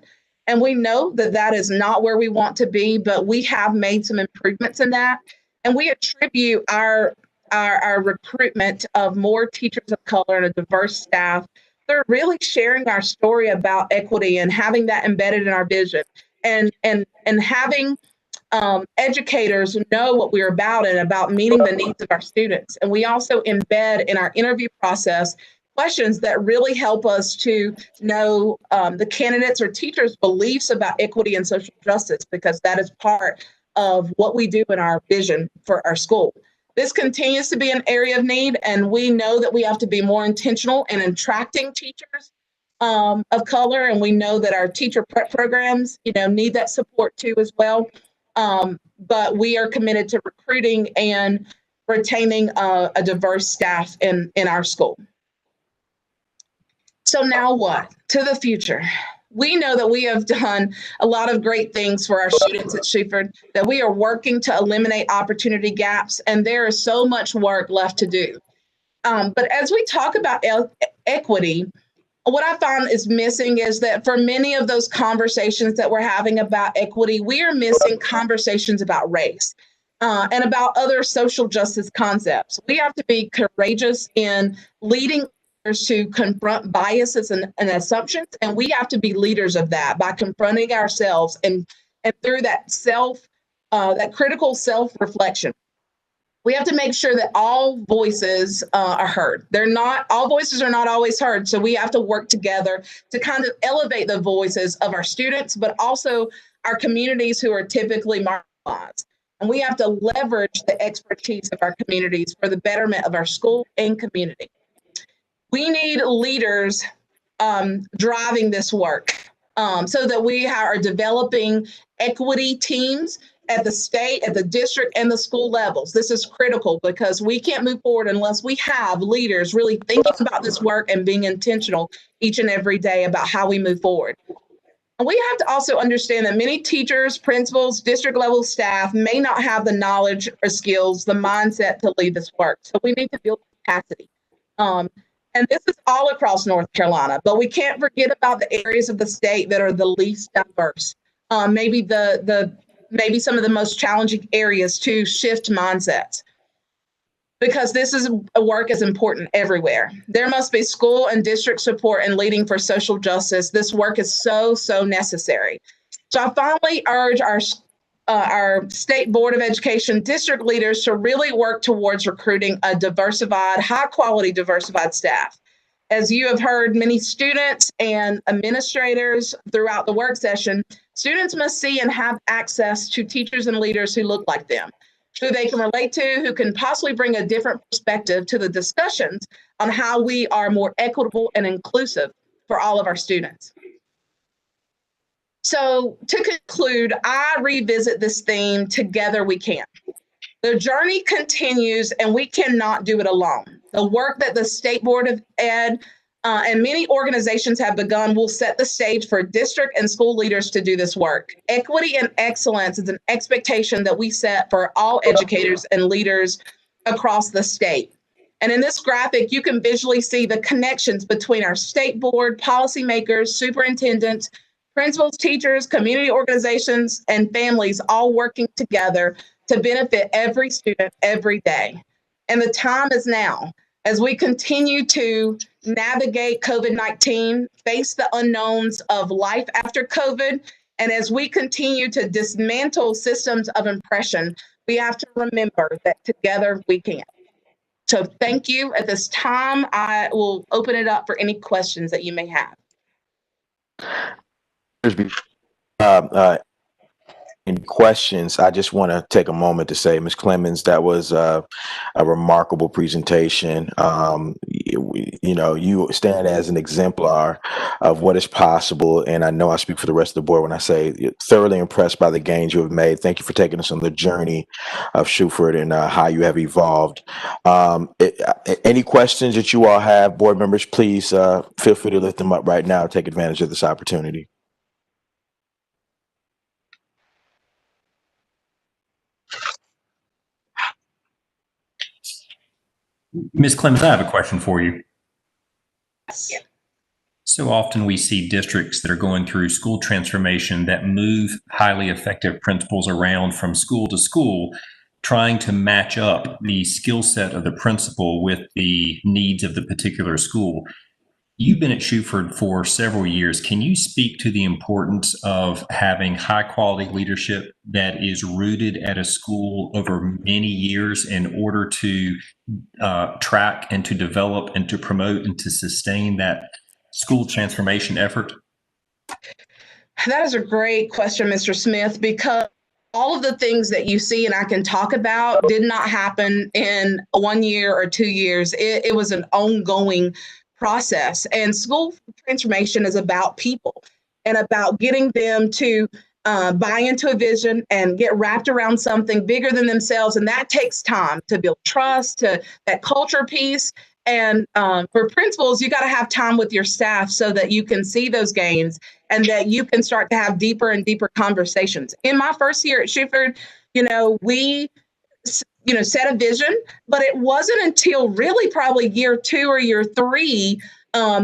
and we know that that is not where we want to be, but we have made some improvements in that, and we attribute our recruitment of more teachers of color and a diverse staff. They're really sharing our story about equity and having that embedded in our vision, and having educators know what we're about and about meeting the needs of our students. And we also embed in our interview process questions that really help us to know the candidates or teachers' beliefs about equity and social justice, because that is part of what we do in our vision for our school. This continues to be an area of need, and we know that we have to be more intentional in attracting teachers of color, and we know that our teacher prep programs, you know, need that support too as well. But we are committed to recruiting and retaining a diverse staff in our school. So now what? To the future. We know that we have done a lot of great things for our students at Shuford, that we are working to eliminate opportunity gaps, and there is so much work left to do. But as we talk about equity, what I found is missing is that for many of those conversations that we're having about equity, we are missing conversations about race and about other social justice concepts. We have to be courageous in leading to confront biases and assumptions, and we have to be leaders of that by confronting ourselves and through that that critical self-reflection. We have to make sure that all voices are heard. All voices are not always heard, so we have to work together to kind of elevate the voices of our students, but also our communities who are typically marginalized. And we have to leverage the expertise of our communities for the betterment of our school and community. We need leaders driving this work so that we are developing equity teams at the state, at the district, and the school levels. This is critical because we can't move forward unless we have leaders really thinking about this work and being intentional each and every day about how we move forward. We have to also understand that many teachers, principals, district level staff may not have the knowledge or skills, the mindset to lead this work. So we need to build capacity. And this is all across North Carolina, but we can't forget about the areas of the state that are the least diverse. Maybe maybe some of the most challenging areas to shift mindsets. Because this is a work is important everywhere. There must be school and district support and leading for social justice. This work is so necessary. So I finally urge our State Board of Education district leaders to really work towards recruiting a diversified, high quality diversified staff. As you have heard many students and administrators throughout the work session, students must see and have access to teachers and leaders who look like them, who they can relate to, who can possibly bring a different perspective to the discussions on how we are more equitable and inclusive for all of our students. So to conclude, I revisit this theme, Together We Can. The journey continues and we cannot do it alone. The work that the State Board of Ed and many organizations have begun will set the stage for district and school leaders to do this work. Equity and excellence is an expectation that we set for all educators and leaders across the state. And in this graphic, you can visually see the connections between our state board, policymakers, superintendents, principals, teachers, community organizations, and families all working together to benefit every student every day. And the time is now. As we continue to navigate COVID-19, face the unknowns of life after COVID, and as we continue to dismantle systems of oppression, we have to remember that together we can. So thank you. At this time, I will open it up for any questions that you may have. Any questions, I just want to take a moment to say, Ms. Clemens, that was a remarkable presentation. You stand as an exemplar of what is possible, and I know I speak for the rest of the board when I say thoroughly impressed by the gains you have made. Thank you for taking us on the journey of Shuford and how you have evolved. Any questions that you all have, board members, please feel free to lift them up right now. Take advantage of this opportunity. Ms. Clemens, I have a question for you. So often we see districts that are going through school transformation that move highly effective principals around from school to school, trying to match up the skill set of the principal with the needs of the particular school. You've been at Shuford for several years. Can you speak to the importance of having high quality leadership that is rooted at a school over many years in order to track and to develop and to promote and to sustain that school transformation effort? That is a great question, Mr. Smith, because all of the things that you see and I can talk about did not happen in 1 year or 2 years. It was an ongoing process. And school transformation is about people and about getting them to buy into a vision and get wrapped around something bigger than themselves. And that takes time to build trust, to that culture piece. And for principals, you got to have time with your staff so that you can see those gains and that you can start to have deeper and deeper conversations. In my first year at Shuford, we set a vision, but it wasn't until really probably year 2 or year 3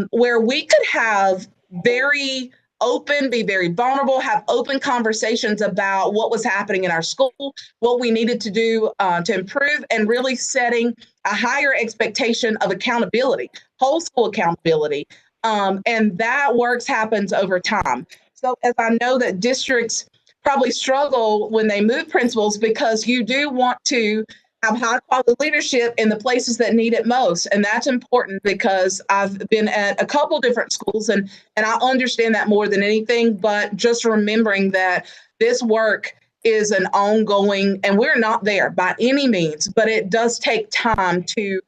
where we could have very open, be very vulnerable, have open conversations about what was happening in our school, what we needed to do to improve, and really setting a higher expectation of accountability, whole school accountability. And that happens over time. So as I know that districts probably struggle when they move principals because you do want to have high quality leadership in the places that need it most. And that's important because I've been at a couple different schools and I understand that more than anything, but just remembering that this work is an ongoing, and we're not there by any means, but it does take time to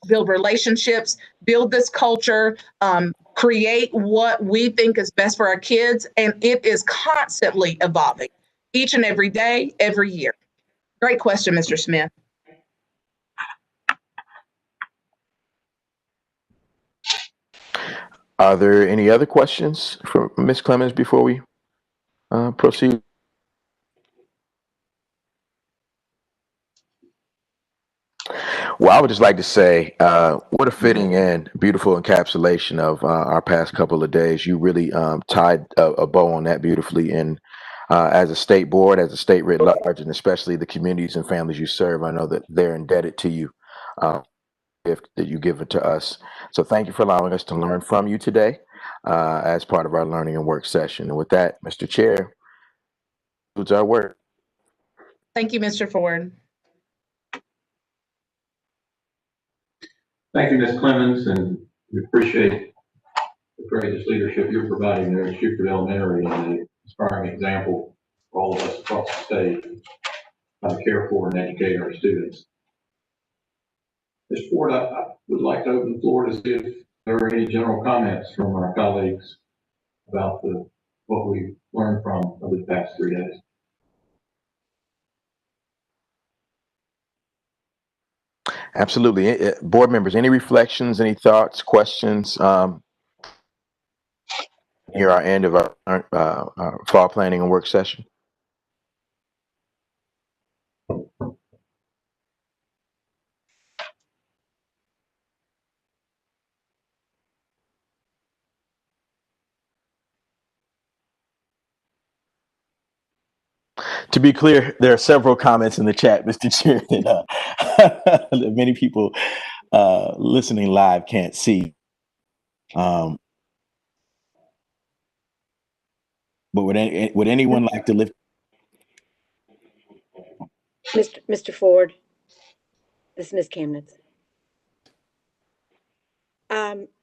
build relationships, build this culture, create what we think is best for our kids. And it is constantly evolving each and every day, every year. Great question, Mr. Smith. Are there any other questions from Ms. Clemens before we proceed? Well, I would just like to say, what a fitting and beautiful encapsulation of our past couple of days. You really tied a bow on that beautifully. And as a state board, as a state writ large, and especially the communities and families you serve, I know that they're indebted to you, gift that you give it to us. So thank you for allowing us to learn from you today as part of our learning and work session. And with that, Mr. Chair, concludes our work. Thank you, Mr. Ford. Thank you, Ms. Clemens, and we appreciate the courageous leadership you're providing there at Shuford Elementary and the inspiring example for all of us across the state how to care for and educate our students. Mr. Ford, I would like to open the floor to see if there are any general comments from our colleagues about what we learned from over the past 3 days. Absolutely. Board members, any reflections, any thoughts, questions? Here our end of our fall planning and work session. To be clear, there are several comments in the chat, Mr. Chair, that many people listening live can't see. But would anyone like to lift? Mr. Ford, this is Ms. Kamnitz.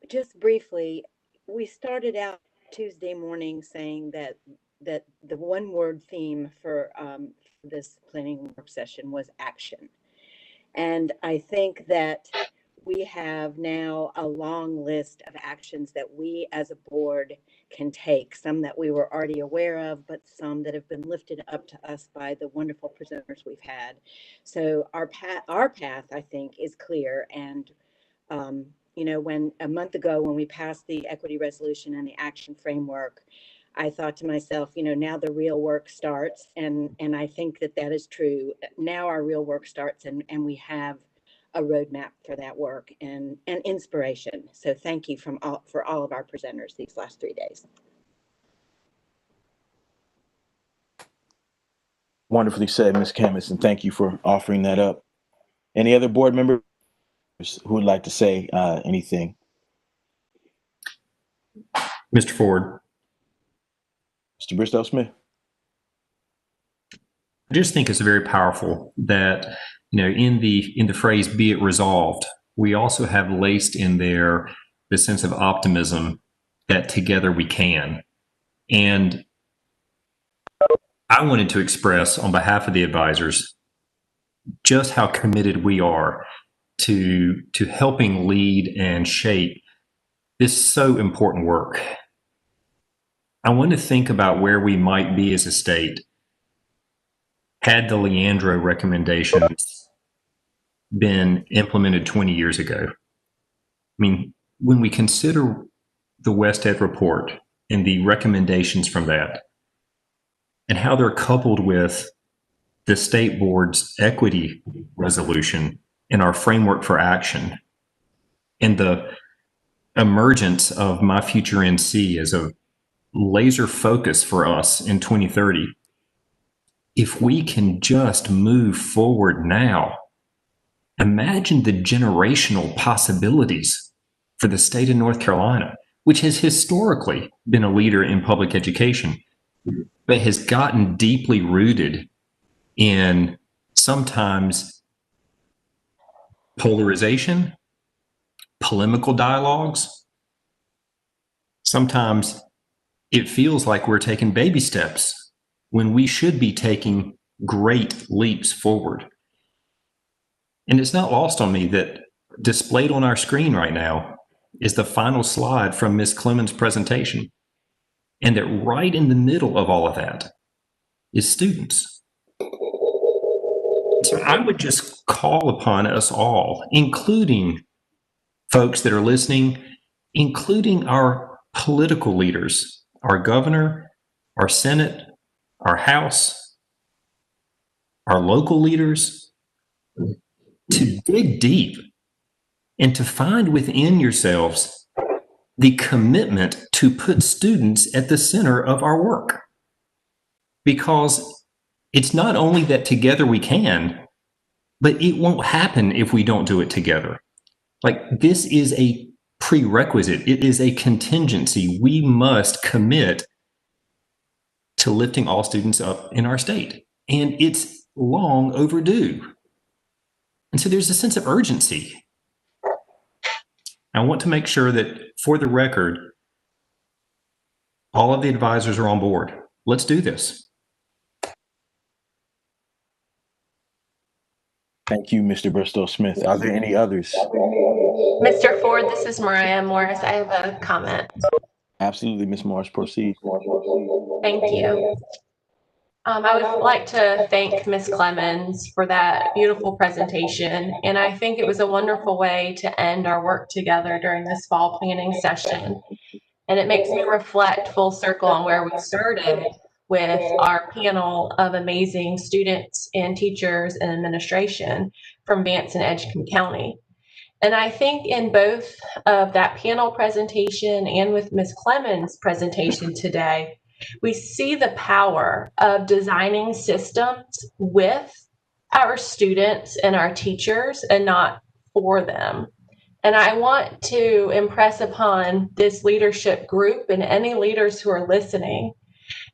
Just briefly, we started out Tuesday morning saying that the one-word theme for this planning work session was action. And I think that we have now a long list of actions that we as a board can take, some that we were already aware of, but some that have been lifted up to us by the wonderful presenters we've had. So our path, I think, is clear. And you know, when a month ago, when we passed the equity resolution and the action framework, I thought to myself, you know, now the real work starts. And I think that that is true. Now our real work starts, and we have a roadmap for that work and inspiration. So thank you for all of our presenters these last 3 days. Wonderfully said, Ms. Camus, and thank you for offering that up. Any other board members who would like to say anything? Mr. Ford. Mr. Bristow Smith. I just think it's very powerful that, you know, in the phrase "be it resolved," we also have laced in there the sense of optimism that together we can. And I wanted to express on behalf of the advisors just how committed we are to helping lead and shape this so important work. I want to think about where we might be as a state had the Leandro recommendations been implemented 20 years ago. I mean, when we consider the West Ed report and the recommendations from that, and how they're coupled with the state board's equity resolution and our framework for action, and the emergence of My Future NC as a laser focus for us in 2030, if we can just move forward now, imagine the generational possibilities for the state of North Carolina, which has historically been a leader in public education, but has gotten deeply rooted in sometimes polarization, polemical dialogues. Sometimes it feels like we're taking baby steps when we should be taking great leaps forward. And it's not lost on me that displayed on our screen right now is the final slide from Ms. Clemens' presentation. And that right in the middle of all of that is students. So I would just call upon us all, including folks that are listening including our political leaders, our governor, our Senate, our House, our local leaders, to dig deep and to find within yourselves the commitment to put students at the center of our work. Because it's not only that together we can, but it won't happen if we don't do it together. Like, this is a prerequisite. It is a contingency. We must commit to lifting all students up in our state. And it's long overdue. And so there's a sense of urgency. I want to make sure that, for the record, all of the advisors are on board. Let's do this. Thank you, Mr. Bristow Smith. Are there any others? Mr. Ford, this is Mariah Morris. I have a comment. Absolutely, Ms. Morris, proceed. Thank you. I would like to thank Ms. Clemens for that beautiful presentation. And I think it was a wonderful way to end our work together during this fall planning session. And it makes me reflect full circle on where we started with our panel of amazing students and teachers and administration from Vance and Edgecombe County. And I think in both of that panel presentation and with Ms. Clemens' presentation today, we see the power of designing systems with our students and our teachers and not for them. And I want to impress upon this leadership group and any leaders who are listening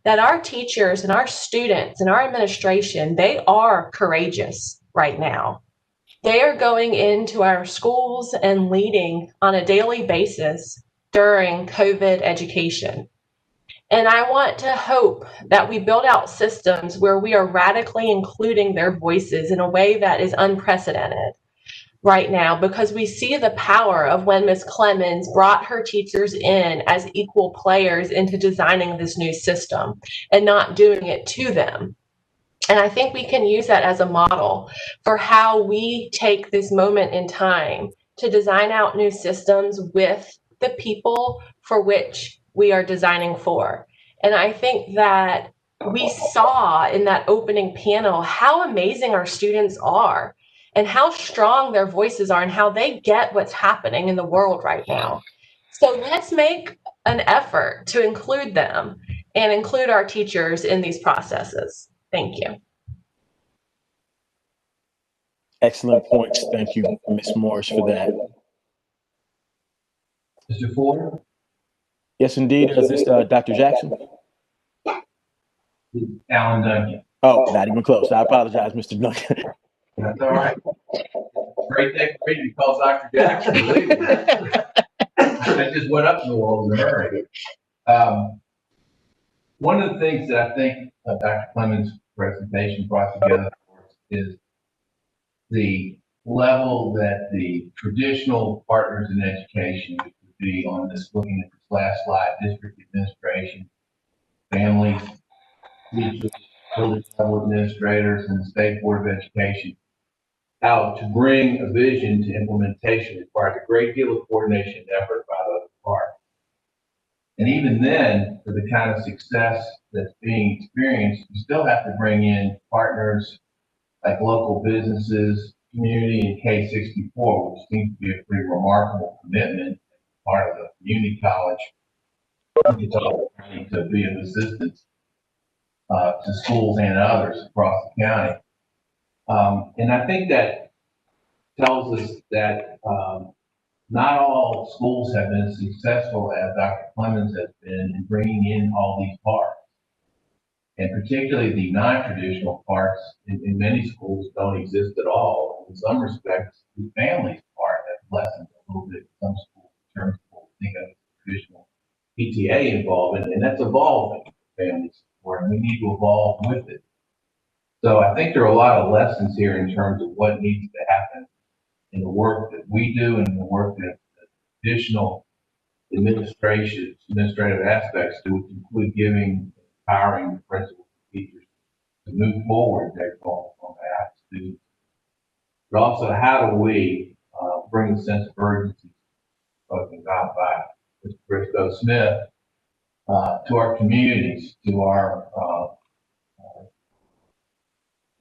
that our teachers and our students and our administration, they are courageous right now. They are going into our schools and leading on a daily basis during COVID education. And I want to hope that we build out systems where we are radically including their voices in a way that is unprecedented right now, because we see the power of when Ms. Clemens brought her teachers in as equal players into designing this new system and not doing it to them. And I think we can use that as a model for how we take this moment in time to design out new systems with the people for which we are designing for. And I think that we saw in that opening panel how amazing our students are and how strong their voices are and how they get what's happening in the world right now. So let's make an effort to include them and include our teachers in these processes. Thank you. Excellent points. Thank you, Ms. Morris, for that. Mr. Ford? Yes, indeed. Is this Dr. Jackson? Alan Duncan. Oh, not even close. I apologize, Mr. Duncan. That's all right. Great day for me to call Dr. Jackson. Believe me. I just went up in the world in a hurry. One of the things that I think Dr. Clemens' presentation brought together is the level that the traditional partners in education, which would be on this, looking at this last slide, district administration, families, teachers, village level administrators, and the State Board of Education, how to bring a vision to implementation requires a great deal of coordination and effort by those parts. And even then, for the kind of success that's being experienced, you still have to bring in partners like local businesses, community, and K-64, which seems to be a pretty remarkable commitment, part of the community college, to be of assistance to schools and others across the county. And I think that tells us that not all schools have been as successful as Dr. Clemens has been in bringing in all these parts. And particularly the non-traditional parts in many schools don't exist at all. In some respects, the family's part has lessened a little bit in some schools in terms of what we think of as traditional PTA involvement, and that's evolving, family support, and we need to evolve with it. So I think there are a lot of lessons here in terms of what needs to happen in the work that we do and the work that the traditional administrative aspects do, which include empowering the principals and teachers to move forward their goals on behalf of students. But also, how do we bring a sense of urgency spoken about by Jericho Smith, to our communities, to our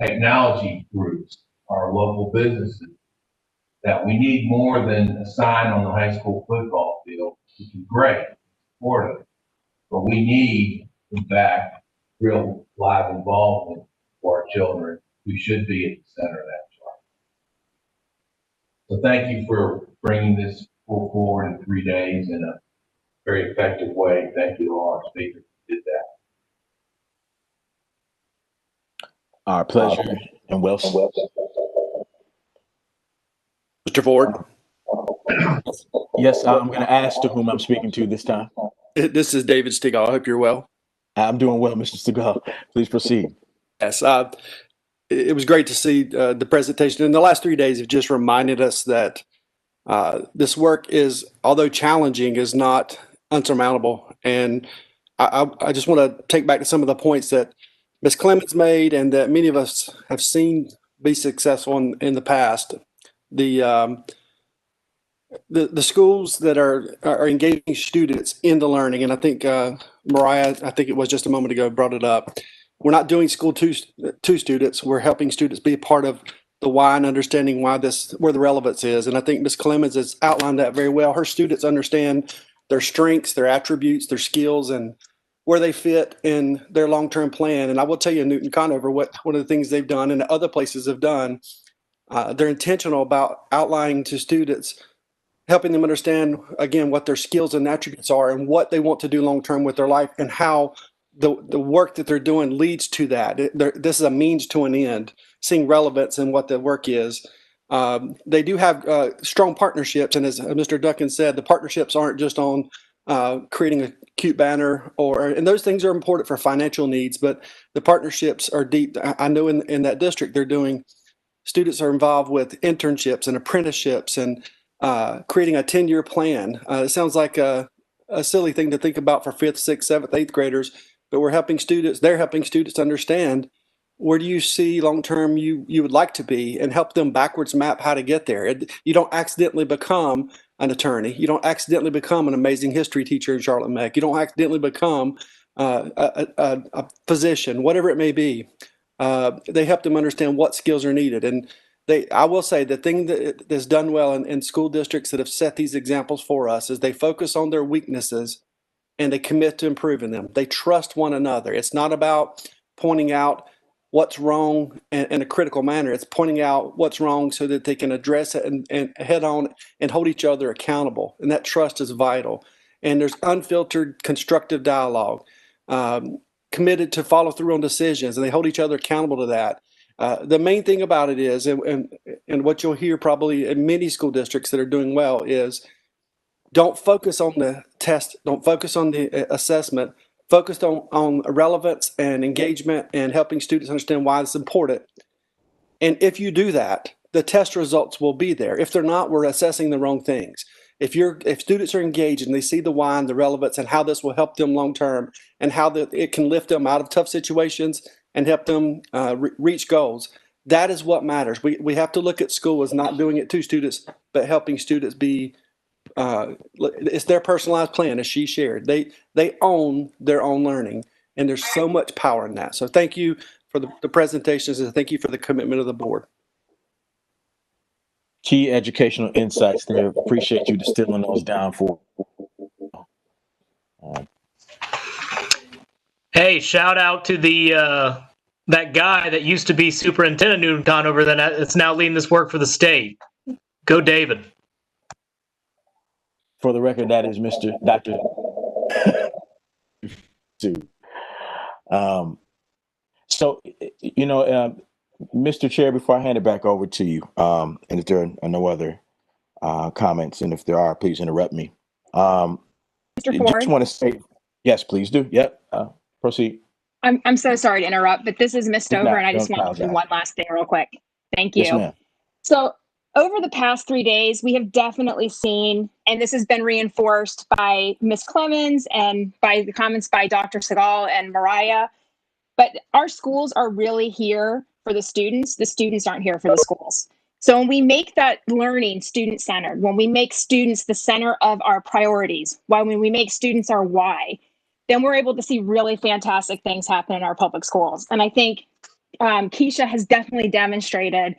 technology groups, our local businesses, that we need more than a sign on the high school football field, which is great, supportive, but we need, in fact, real live involvement for our children who should be at the center of that chart. So thank you for bringing this forward in 3 days in a very effective way. Thank you to all our speakers who did that. Our pleasure and well. Mr. Ford. Yes, I'm going to ask to whom I'm speaking to this time. This is David Stigall. I hope you're well. I'm doing well, Mr. Stigall. Please proceed. Yes, it was great to see the presentation. And the last 3 days have just reminded us that this work is, although challenging, is not unsurmountable. And I just want to take back to some of the points that Ms. Clemens made and that many of us have seen be successful in the past. The schools that are engaging students in the learning, and I think Mariah, I think it was just a moment ago, brought it up. We're not doing school to students. We're helping students be a part of the why and understanding why where the relevance is. And I think Ms. Clemens has outlined that very well. Her students understand their strengths, their attributes, their skills, and where they fit in their long-term plan. And I will tell you, Newton Conover, one of the things they've done and other places have done, they're intentional about outlining to students, helping them understand, again, what their skills and attributes are and what they want to do long-term with their life and how the work that they're doing leads to that. This is a means to an end, seeing relevance in what the work is. They do have strong partnerships. And as Mr. Duncan said, the partnerships aren't just on creating a cute banner and those things are important for financial needs, but the partnerships are deep. I know in that district, students are involved with internships and apprenticeships and creating a 10-year plan. It sounds like a silly thing to think about for 5th, 6th, 7th, 8th graders, but they're helping students to understand where do you see long-term you would like to be and help them backwards map how to get there. You don't accidentally become an attorney. You don't accidentally become an amazing history teacher in Charlotte Meck. You don't accidentally become a physician, whatever it may be. They help them understand what skills are needed. And I will say the thing that's done well in school districts that have set these examples for us is they focus on their weaknesses and they commit to improving them. They trust one another. It's not about pointing out what's wrong in a critical manner. It's pointing out what's wrong so that they can address it and head on and hold each other accountable. And that trust is vital. And there's unfiltered constructive dialogue, committed to follow through on decisions, and they hold each other accountable to that. The main thing about it is, and what you'll hear probably in many school districts that are doing well is, don't focus on the test, don't focus on the assessment, focus on relevance and engagement and helping students understand why it's important. And if you do that, the test results will be there. If they're not, we're assessing the wrong things. If students are engaged and they see the why and the relevance and how this will help them long term and how it can lift them out of tough situations and help them reach goals, that is what matters. We have to look at school as not doing it to students, but helping students be, it's their personalized plan, as she shared. They own their own learning, and there's so much power in that. So thank you for the presentations, and thank you for the commitment of the board. Key educational insights there. Appreciate you distilling those down for. Hey, shout out to that guy that used to be Superintendent Newton Conover that's now leading this work for the state. Go, David. For the record, that is Dr. So, Mr. Chair, before I hand it back over to you, and if there are no other comments, and if there are, please interrupt me. Mr. Ford? Just want to say, yes, please do. Yep, proceed. I'm so sorry to interrupt, but this is Ms. Stover, and I just want to do one last thing real quick. Thank you. Yes, ma'am. So over the past 3 days, we have definitely seen, and this has been reinforced by Ms. Clemens and by the comments by Dr. Segal and Mariah, but our schools are really here for the students. The students aren't here for the schools. So when we make that learning student-centered, when we make students the center of our priorities, when we make students our why, then we're able to see really fantastic things happen in our public schools. And I think Keisha has definitely demonstrated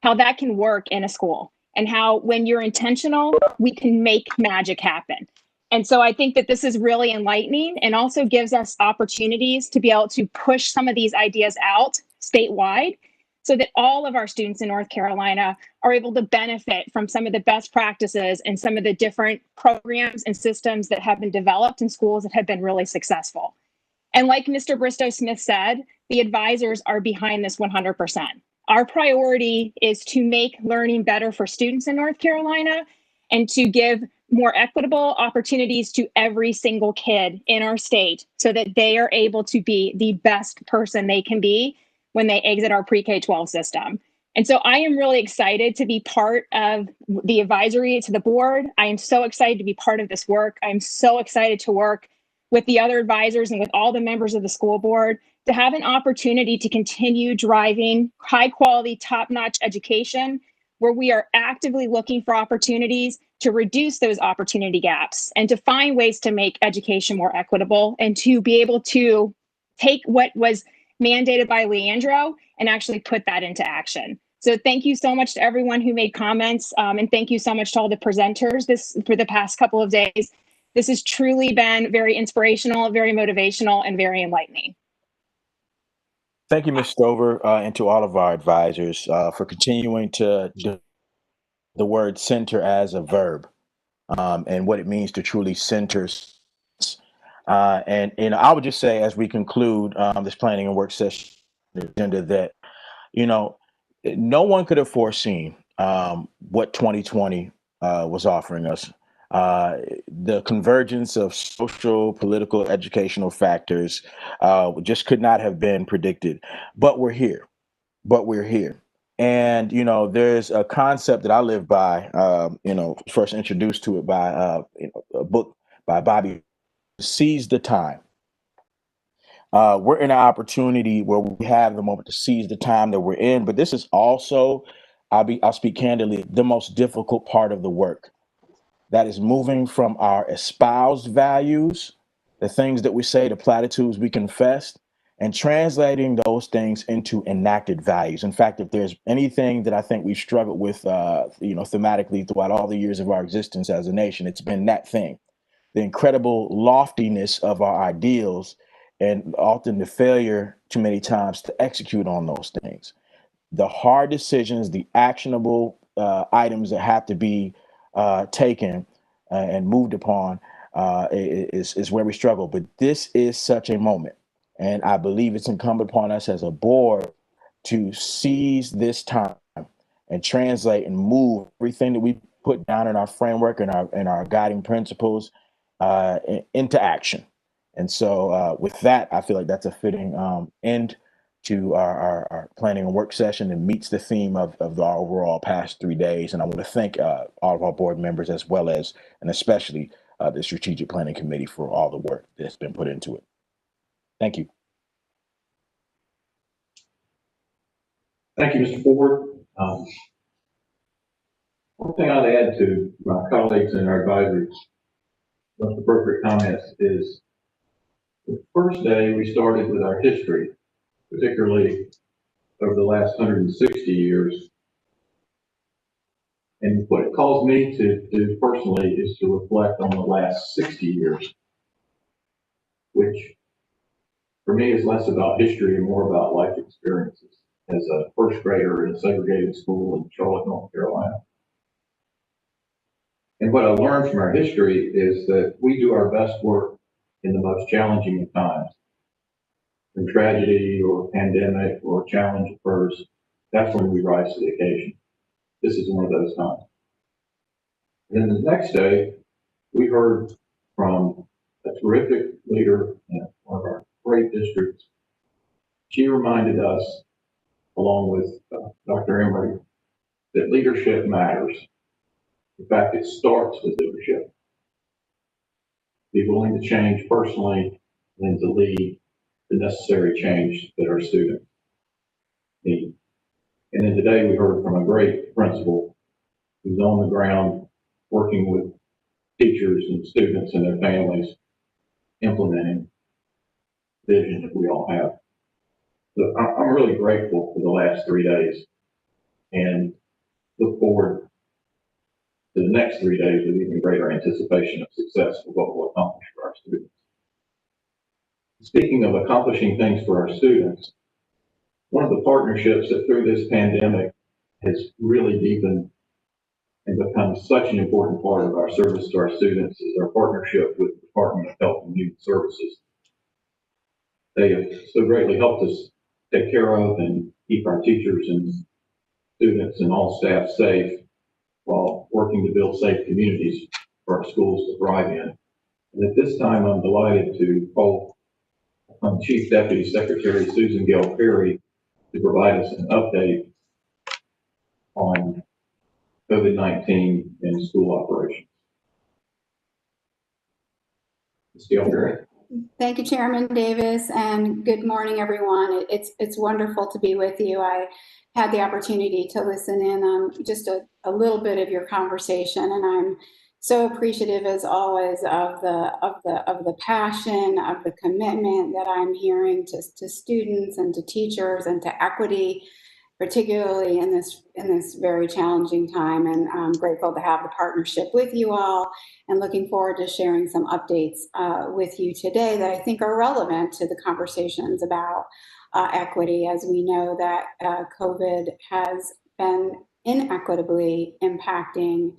how that can work in a school, and how when you're intentional, we can make magic happen. And so I think that this is really enlightening, and also gives us opportunities to be able to push some of these ideas out statewide, so that all of our students in North Carolina are able to benefit from some of the best practices and some of the different programs and systems that have been developed in schools that have been really successful. And like Mr. Bristow Smith said, the advisors are behind this 100%. Our priority is to make learning better for students in North Carolina, and to give more equitable opportunities to every single kid in our state, so that they are able to be the best person they can be when they exit our pre-K-12 system. And so I am really excited to be part of the advisory to the board. I am so excited to be part of this work. I'm so excited to work with the other advisors and with all the members of the school board, to have an opportunity to continue driving high quality, top-notch education, where we are actively looking for opportunities to reduce those opportunity gaps, and to find ways to make education more equitable, and to be able to take what was mandated by Leandro and actually put that into action. So thank you so much to everyone who made comments, and thank you so much to all the presenters for the past couple of days. This has truly been very inspirational, very motivational, and very enlightening. Thank you, Ms. Stover, and to all of our advisors for continuing to do the word center as a verb, and what it means to truly center. And I would just say, as we conclude this planning and work session agenda, that no one could have foreseen what 2020 was offering us. The convergence of social, political, educational factors just could not have been predicted. But we're here. And, there's a concept that I live by, first introduced to it by a book by Bobby, Seize the Time. We're in an opportunity where we have the moment to seize the time that we're in, but this is also, I'll speak candidly, the most difficult part of the work. That is moving from our espoused values, the things that we say, the platitudes we confess, and translating those things into enacted values. In fact, if there's anything that I think we've struggled with, thematically throughout all the years of our existence as a nation, it's been that thing, the incredible loftiness of our ideals, and often the failure too many times to execute on those things. The hard decisions, the actionable items that have to be taken and moved upon is where we struggle. But this is such a moment. And I believe it's incumbent upon us as a board to seize this time and translate and move everything that we put down in our framework and our guiding principles into action. And so with that, I feel like that's a fitting end to our planning and work session, and meets the theme of the overall past 3 days. And I want to thank all of our board members, as well as, and especially the Strategic Planning Committee, for all the work that's been put into it. Thank you. Thank you, Mr. Ford. One thing I'd add to my colleagues and our advisors' most appropriate comments is the first day we started with our history, particularly over the last 160 years. And what it caused me to do personally is to reflect on the last 60 years, which for me is less about history and more about life experiences as a first grader in a segregated school in Charlotte, North Carolina. And what I learned from our history is that we do our best work in the most challenging of times. When tragedy or pandemic or challenge occurs, that's when we rise to the occasion. This is one of those times. And then the next day, we heard from a terrific leader in one of our great districts. She reminded us, along with Dr. Emery, that leadership matters. In fact, it starts with leadership. Be willing to change personally and to lead the necessary change that our students need. And then today we heard from a great principal who's on the ground working with teachers and students and their families, implementing vision that we all have. So I'm really grateful for the last 3 days and look forward to the next 3 days with even greater anticipation of success for what we'll accomplish for our students. Speaking of accomplishing things for our students, one of the partnerships that through this pandemic has really deepened and become such an important part of our service to our students is our partnership with the Department of Health and Human Services. They have so greatly helped us take care of and keep our teachers and students and all staff safe while working to build safe communities for our schools to thrive in. And at this time, I'm delighted to call on Chief Deputy Secretary Susan Gale Perry to provide us an update on COVID-19 and school operations. Ms. Gale Perry. Thank you, Chairman Davis, and good morning, everyone. It's wonderful to be with you. I had the opportunity to listen in on just a little bit of your conversation, and I'm so appreciative, as always, of the passion, of the commitment that I'm hearing to students and to teachers and to equity, particularly in this very challenging time. And I'm grateful to have the partnership with you all and looking forward to sharing some updates with you today that I think are relevant to the conversations about equity, as we know that COVID has been inequitably impacting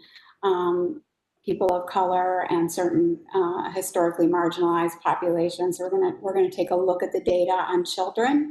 people of color and certain historically marginalized populations. So we're gonna take a look at the data on children.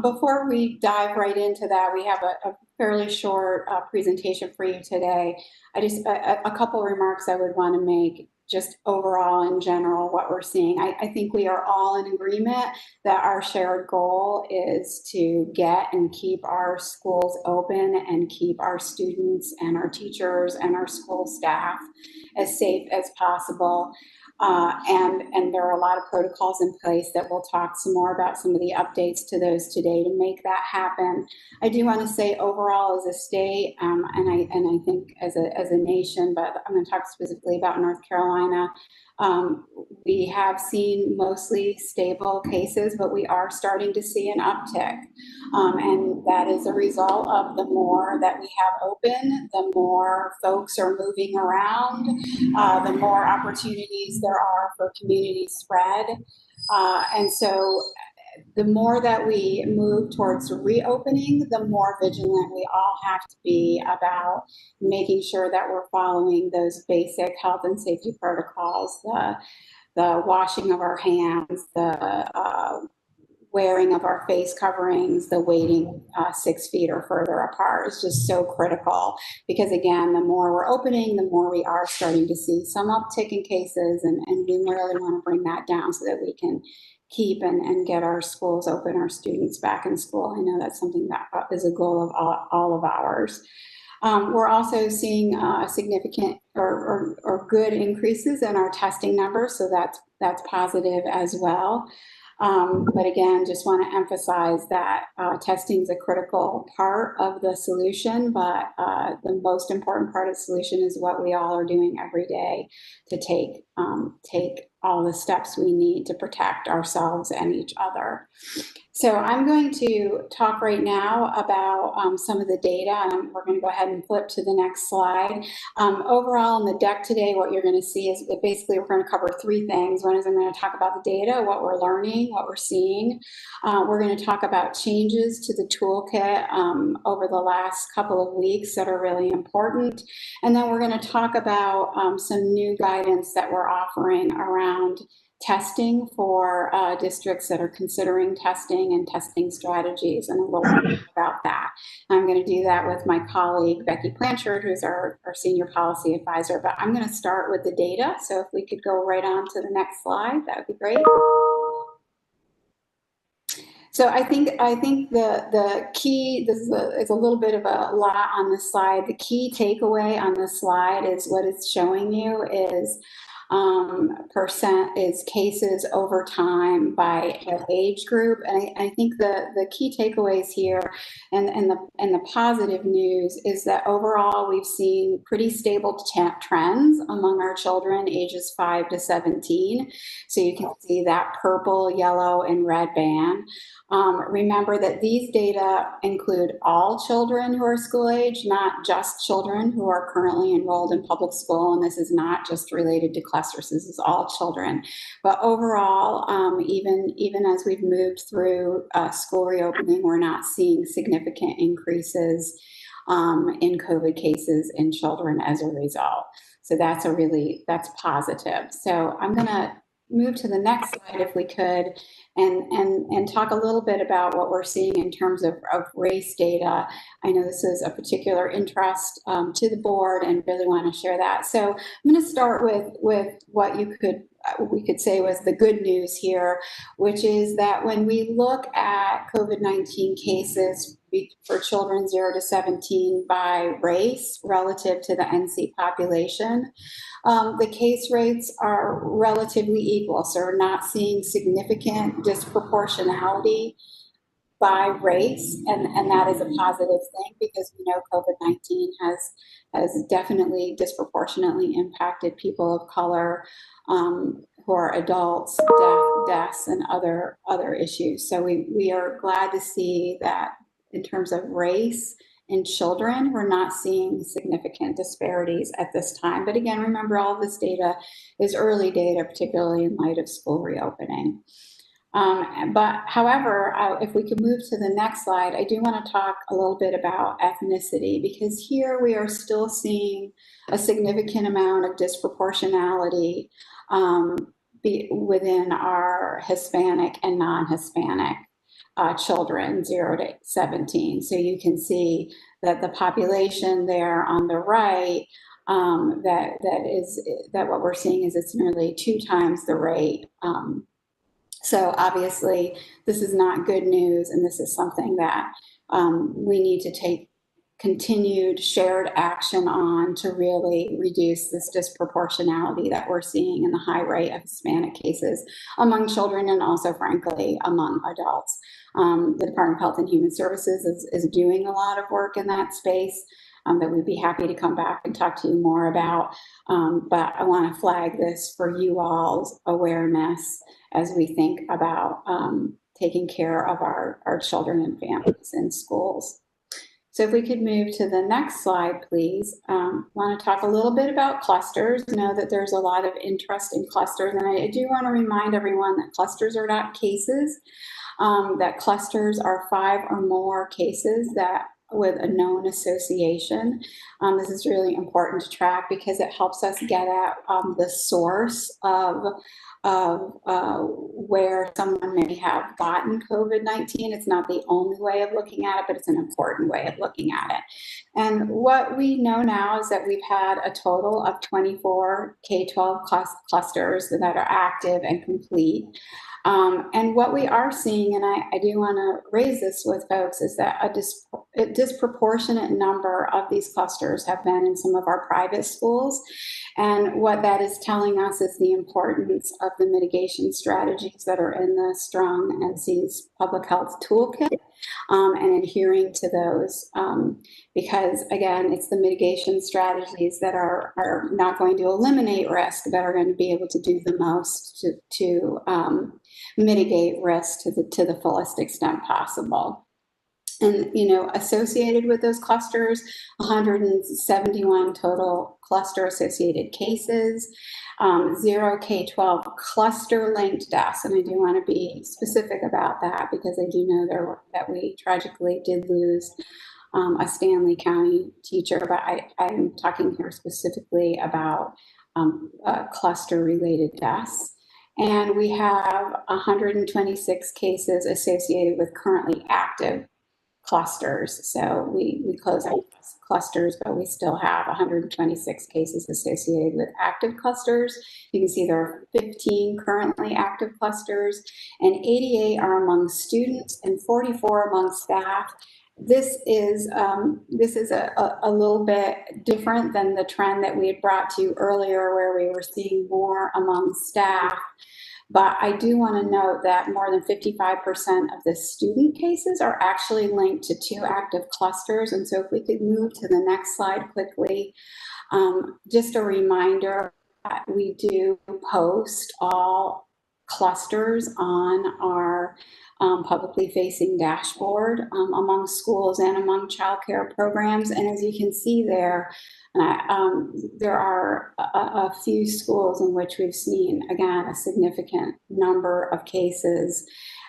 Before we dive right into that, we have a fairly short presentation for you today. A couple remarks I would want to make just overall in general, what we're seeing. I think we are all in agreement that our shared goal is to get and keep our schools open and keep our students and our teachers and our school staff as safe as possible. And there are a lot of protocols in place that we'll talk some more about some of the updates to those today to make that happen. I do want to say overall as a state, and I think as a nation, but I'm going to talk specifically about North Carolina. We have seen mostly stable cases, but we are starting to see an uptick. And that is a result of the more that we have open, the more folks are moving around, the more opportunities there are for community spread. And so the more that we move towards reopening, the more vigilant we all have to be about making sure that we're following those basic health and safety protocols, the washing of our hands, the wearing of our face coverings, the waiting 6 feet or further apart is just so critical, because again, the more we're opening, the more we are starting to see some uptick in cases, and we really want to bring that down so that we can keep and get our schools open, our students back in school. I know that's something that is a goal of all of ours. We're also seeing significant or good increases in our testing numbers, so that's positive as well. But again, just want to emphasize that testing is a critical part of the solution, but the most important part of the solution is what we all are doing every day to take all the steps we need to protect ourselves and each other. So I'm going to talk right now about some of the data, and we're going to go ahead and flip to the next slide. Overall in the deck today, what you're going to see is that basically we're going to cover 3 things. One is I'm going to talk about the data, what we're learning, what we're seeing. We're going to talk about changes to the toolkit over the last couple of weeks that are really important. And then we're going to talk about some new guidance that we're offering around testing for districts that are considering testing and testing strategies, and a little bit about that. I'm going to do that with my colleague, Becky Blanchard, who's our senior policy advisor, but I'm going to start with the data. So if we could go right on to the next slide, that would be great. So I think the key, this is a little bit of a lot on this slide. The key takeaway on this slide is what it's showing you is percent is cases over time by age group. And I think the key takeaways here and the positive news is that overall we've seen pretty stable trends among our children ages 5 to 17. So you can see that purple, yellow, and red band. Remember that these data include all children who are school age, not just children who are currently enrolled in public school. And this is not just related to clusters, this is all children. But overall, even as we've moved through school reopening, we're not seeing significant increases in COVID cases in children as a result. So that's positive. So I'm gonna move to the next slide if we could, and talk a little bit about what we're seeing in terms of race data. I know this is a particular interest to the board and really want to share that. So I'm going to start with what we could say was the good news here, which is that when we look at COVID-19 cases for children 0 to 17 by race relative to the NC population, the case rates are relatively equal. So we're not seeing significant disproportionality by race, and that is a positive thing because we know COVID-19 has definitely disproportionately impacted people of color who are adults, deaths, and other issues. So we are glad to see that in terms of race in children, we're not seeing significant disparities at this time. But again, remember, all of this data is early data, particularly in light of school reopening. But however, if we could move to the next slide, I do want to talk a little bit about ethnicity, because here we are still seeing a significant amount of disproportionality within our Hispanic and non-Hispanic children 0 to 17. So you can see that the population there on the right, that what we're seeing is it's nearly 2 times the rate. So obviously this is not good news, and this is something that we need to take continued shared action on to really reduce this disproportionality that we're seeing in the high rate of Hispanic cases among children and also, frankly, among adults. The Department of Health and Human Services is doing a lot of work in that space that we'd be happy to come back and talk to you more about. But I want to flag this for you all's awareness as we think about taking care of our children and families in schools. So if we could move to the next slide, please. Want to talk a little bit about clusters. Know that there's a lot of interest in clusters, and I do want to remind everyone that clusters are not cases, that clusters are 5 or more cases that with a known association. This is really important to track because it helps us get at the source of where someone may have gotten COVID-19. It's not the only way of looking at it, but it's an important way of looking at it. And what we know now is that we've had a total of 24 K-12 clusters that are active and complete. And what we are seeing, and I do want to raise this with folks, is that a disproportionate number of these clusters have been in some of our private schools. And what that is telling us is the importance of the mitigation strategies that are in the Strong NC's public health toolkit and adhering to those. Because again, it's the mitigation strategies that are not going to eliminate risk, that are going to be able to do the most to mitigate risk to the fullest extent possible. And, associated with those clusters, 171 total cluster associated cases, 0 K-12 cluster linked deaths. And I do want to be specific about that because I do know that we tragically did lose a Stanley County teacher, but I'm talking here specifically about cluster related deaths. And we have 126 cases associated with currently active clusters. So we close out clusters, but we still have 126 cases associated with active clusters. You can see there are 15 currently active clusters, and 88 are among students and 44 among staff. This is a little bit different than the trend that we had brought to you earlier, where we were seeing more among staff. But I do want to note that more than 55% of the student cases are actually linked to 2 active clusters. And so if we could move to the next slide quickly, just a reminder that we do post all clusters on our publicly facing dashboard among schools and among childcare programs. And as you can see there, there are a few schools in which we've seen, again, a significant number of cases.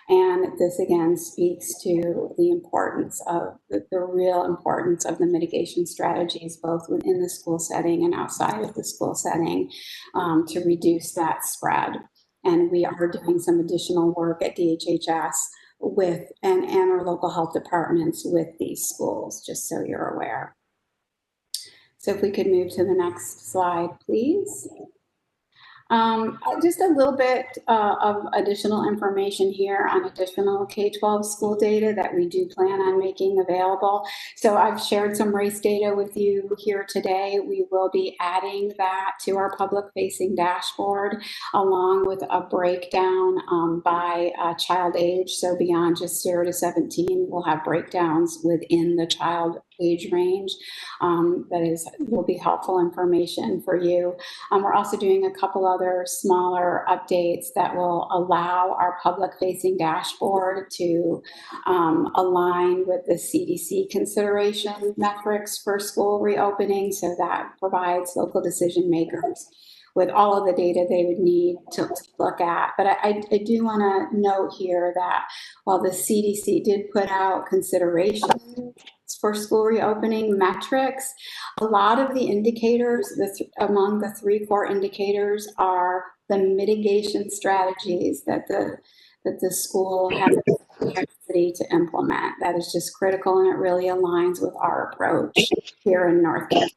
And this again speaks to the importance of the real importance of the mitigation strategies, both within the school setting and outside of the school setting, to reduce that spread. And we are doing some additional work at DHHS with and our local health departments with these schools, just so you're aware. So if we could move to the next slide, please. Just a little bit of additional information here on additional K-12 school data that we do plan on making available. So I've shared some race data with you here today. We will be adding that to our public-facing dashboard, along with a breakdown by child age. So beyond just 0 to 17, we'll have breakdowns within the child age range. Will be helpful information for you. We're also doing a couple other smaller updates that will allow our public-facing dashboard to align with the CDC consideration metrics for school reopening, so that provides local decision makers with all of the data they would need to look at. But I do want to note here that while the CDC did put out considerations for school reopening metrics, a lot of the indicators, among the 3 core indicators, are the mitigation strategies that the school has the capacity to implement. That is just critical, and it really aligns with our approach here in North Carolina.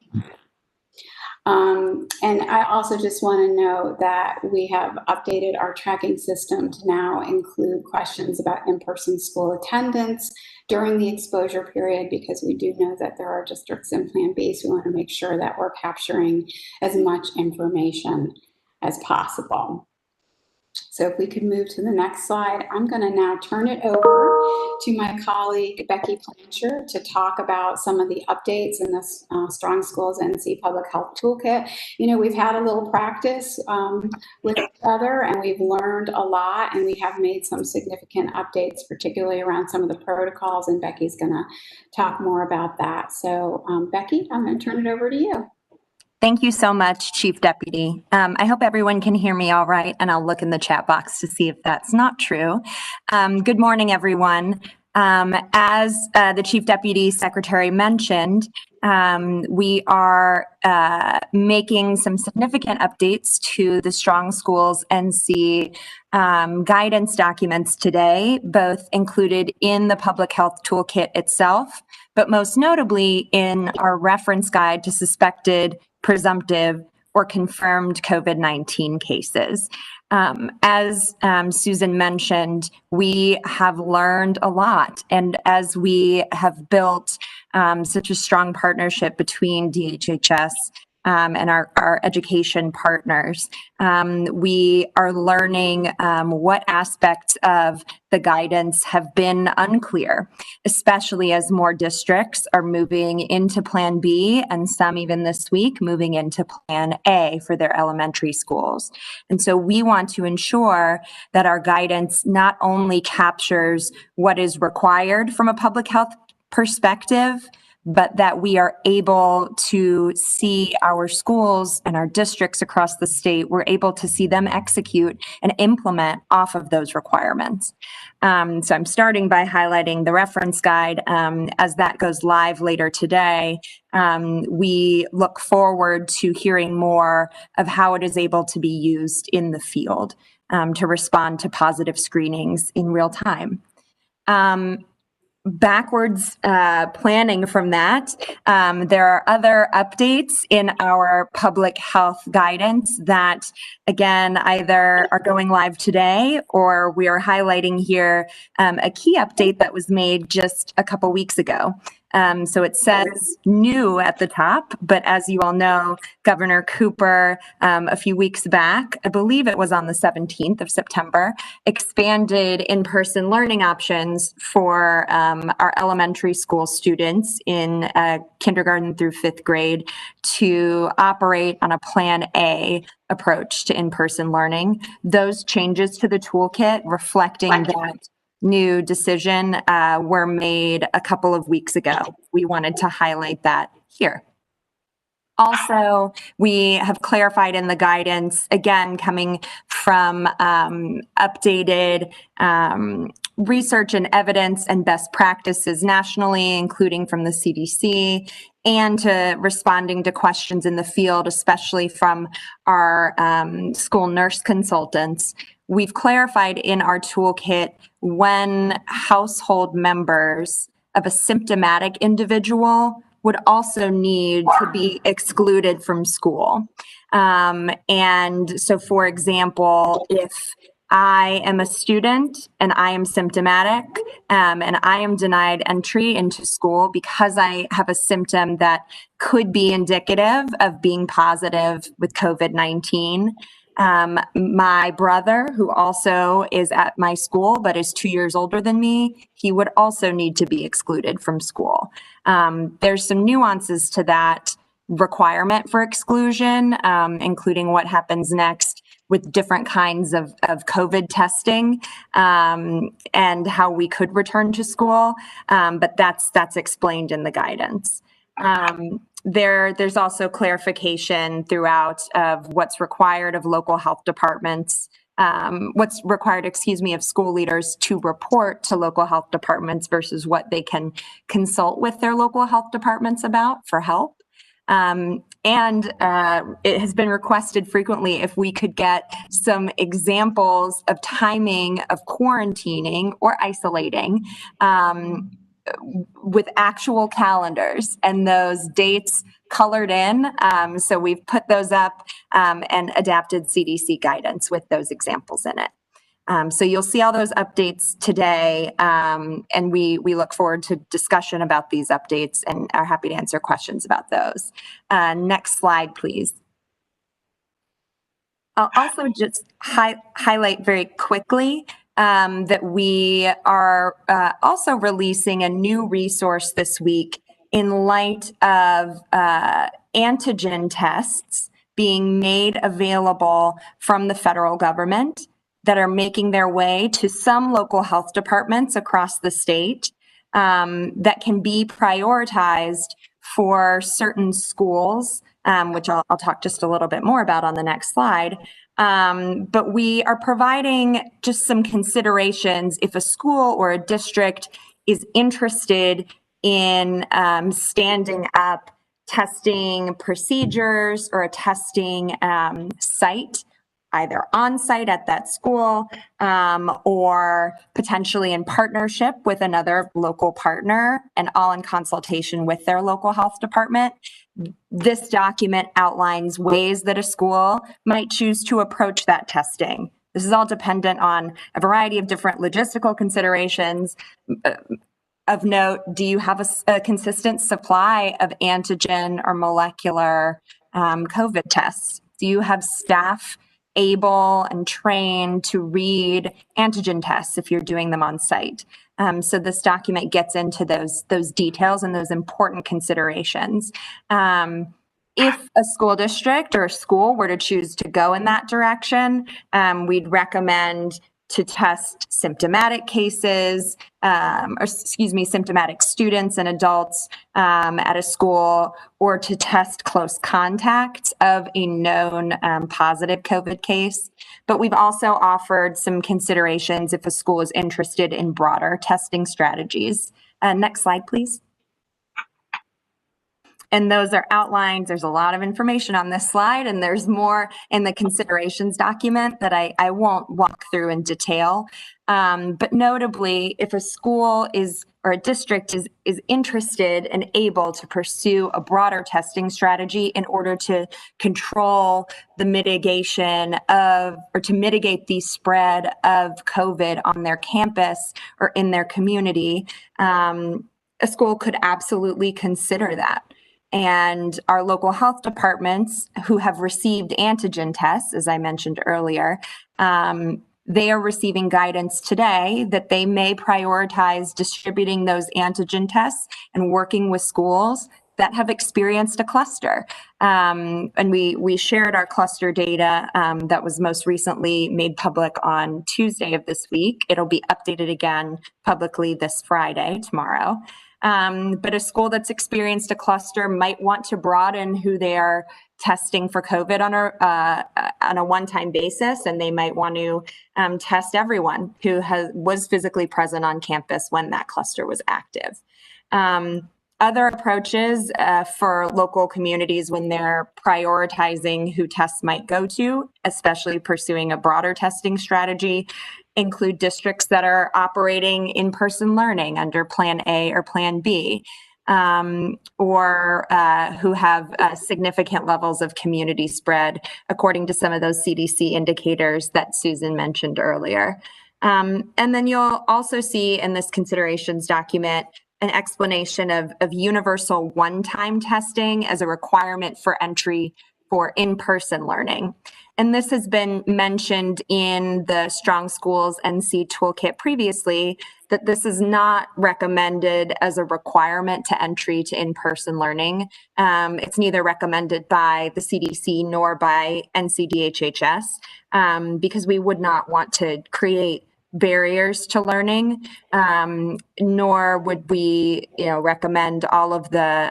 And I also just want to note that we have updated our tracking system to now include questions about in-person school attendance during the exposure period, because we do know that there are districts in Plan B, so we want to make sure that we're capturing as much information as possible. So if we could move to the next slide, I'm going to now turn it over to my colleague, Becky Plancher, to talk about some of the updates in this Strong Schools NC Public Health Toolkit. You know, we've had a little practice with each other, and we've learned a lot, and we have made some significant updates, particularly around some of the protocols, and Becky's going to talk more about that. So Becky, I'm going to turn it over to you. Thank you so much, Chief Deputy. I hope everyone can hear me all right, and I'll look in the chat box to see if that's not true. Good morning, everyone. As the Chief Deputy Secretary mentioned, we are making some significant updates to the Strong Schools NC guidance documents today, both included in the Public Health Toolkit itself, but most notably in our reference guide to suspected, presumptive, or confirmed COVID-19 cases. As Susan mentioned, we have learned a lot. And as we have built such a strong partnership between DHHS and our education partners, we are learning what aspects of the guidance have been unclear, especially as more districts are moving into Plan B, and some even this week moving into Plan A for their elementary schools. And so we want to ensure that our guidance not only captures what is required from a public health perspective, but that we are able to see our schools and our districts across the state, we're able to see them execute and implement off of those requirements. So I'm starting by highlighting the reference guide. As that goes live later today, we look forward to hearing more of how it is able to be used in the field to respond to positive screenings in real time. backwards planning from that, there are other updates in our public health guidance that, again, either are going live today or we are highlighting here a key update that was made just a couple weeks ago. So it says new at the top, but as you all know, Governor Cooper, a few weeks back, I believe it was on the 17th of September, expanded in-person learning options for our elementary school students in kindergarten through 5th grade to operate on a Plan A approach to in-person learning. Those changes to the toolkit reflecting that new decision were made a couple of weeks ago. We wanted to highlight that here. Also, we have clarified in the guidance, again, coming from updated research and evidence and best practices nationally, including from the CDC, and to responding to questions in the field, especially from our school nurse consultants. We've clarified in our toolkit when household members of a symptomatic individual would also need to be excluded from school. And so, for example, if I am a student and I am symptomatic and I am denied entry into school because I have a symptom that could be indicative of being positive with COVID-19, my brother, who also is at my school but is 2 years older than me, he would also need to be excluded from school. There's some nuances to that requirement for exclusion, including what happens next with different kinds of COVID testing and how we could return to school, but that's explained in the guidance. There's also clarification throughout of what's required of local health departments, what's required, of school leaders to report to local health departments versus what they can consult with their local health departments about for help. And it has been requested frequently if we could get some examples of timing of quarantining or isolating with actual calendars and those dates colored in. So we've put those up and adapted CDC guidance with those examples in it. So you'll see all those updates today, and we look forward to discussion about these updates and are happy to answer questions about those. Next slide, please. I'll also just highlight very quickly that we are also releasing a new resource this week in light of antigen tests being made available from the federal government that are making their way to some local health departments across the state that can be prioritized for certain schools, which I'll talk just a little bit more about on the next slide. But we are providing just some considerations if a school or a district is interested in standing up testing procedures or a testing site, either on site at that school or potentially in partnership with another local partner and all in consultation with their local health department. This document outlines ways that a school might choose to approach that testing. This is all dependent on a variety of different logistical considerations. Of note, do you have a consistent supply of antigen or molecular COVID tests? Do you have staff able and trained to read antigen tests if you're doing them on site? So this document gets into those details and those important considerations. If a school district or a school were to choose to go in that direction, we'd recommend to test symptomatic cases, symptomatic students and adults at a school, or to test close contacts of a known positive COVID case. But we've also offered some considerations if a school is interested in broader testing strategies. Next slide, please. And those are outlined. There's a lot of information on this slide, and there's more in the considerations document that I won't walk through in detail. But notably, if a school is or a district is interested and able to pursue a broader testing strategy in order to control the mitigation of or to mitigate the spread of COVID on their campus or in their community, a school could absolutely consider that. And our local health departments who have received antigen tests, as I mentioned earlier, they are receiving guidance today that they may prioritize distributing those antigen tests and working with schools that have experienced a cluster. And we shared our cluster data that was most recently made public on Tuesday of this week. It'll be updated again publicly this Friday, tomorrow. But a school that's experienced a cluster might want to broaden who they are testing for COVID on a one-time basis, and they might want to test everyone who was physically present on campus when that cluster was active. Other approaches for local communities when they're prioritizing who tests might go to, especially pursuing a broader testing strategy, include districts that are operating in-person learning under Plan A or Plan B, or who have significant levels of community spread, according to some of those CDC indicators that Susan mentioned earlier. And then you'll also see in this considerations document an explanation of universal one-time testing as a requirement for entry for in-person learning. And this has been mentioned in the Strong Schools NC Toolkit previously, that this is not recommended as a requirement to entry to in-person learning. It's neither recommended by the CDC nor by NCDHHS, because we would not want to create barriers to learning, nor would we, recommend all of the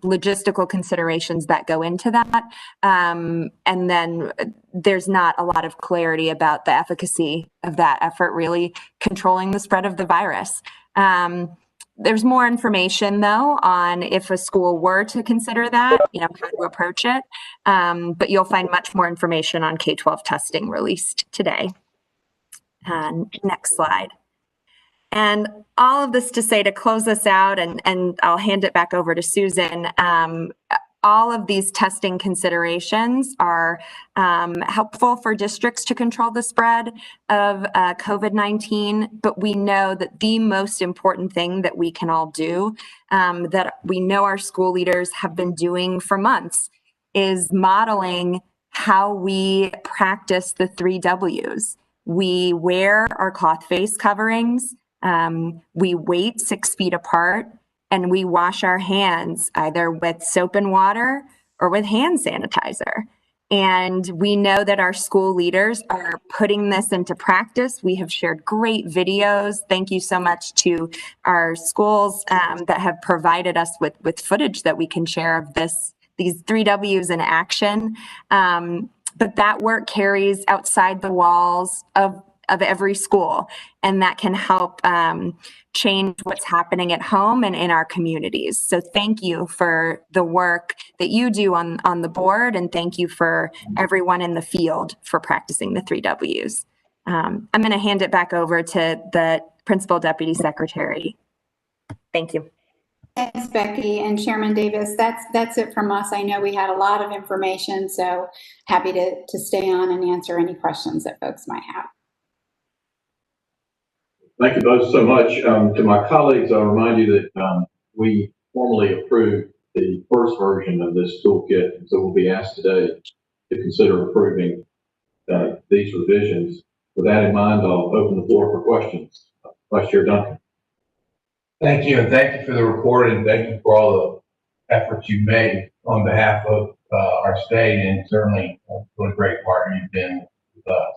logistical considerations that go into that. And then there's not a lot of clarity about the efficacy of that effort really controlling the spread of the virus. There's more information, though, on if a school were to consider that, how to approach it. But you'll find much more information on K-12 testing released today. Next slide. And all of this to say, to close this out, and I'll hand it back over to Susan, all of these testing considerations are helpful for districts to control the spread of COVID-19, but we know that the most important thing that we can all do, that we know our school leaders have been doing for months, is modeling how we practice the 3 W's. We wear our cloth face coverings, we wait 6 feet apart, and we wash our hands either with soap and water or with hand sanitizer. And we know that our school leaders are putting this into practice. We have shared great videos. Thank you so much to our schools that have provided us with footage that we can share of these 3 W's in action. But that work carries outside the walls of every school, and that can help change what's happening at home and in our communities. So thank you for the work that you do on the board, and thank you for everyone in the field for practicing the 3 W's. I'm going to hand it back over to the Principal Deputy Secretary. Thank you. Thanks, Becky and Chairman Davis. That's it from us. I know we had a lot of information, so happy to stay on and answer any questions that folks might have. Thank you both so much. To my colleagues, I'll remind you that we formally approved the first version of this toolkit, and so we'll be asked today to consider approving these revisions. With that in mind, I'll open the floor for questions. Vice Chair Duncan. Thank you, and thank you for the report, and thank you for all the efforts you've made on behalf of our state, and certainly what a great partner you've been with us.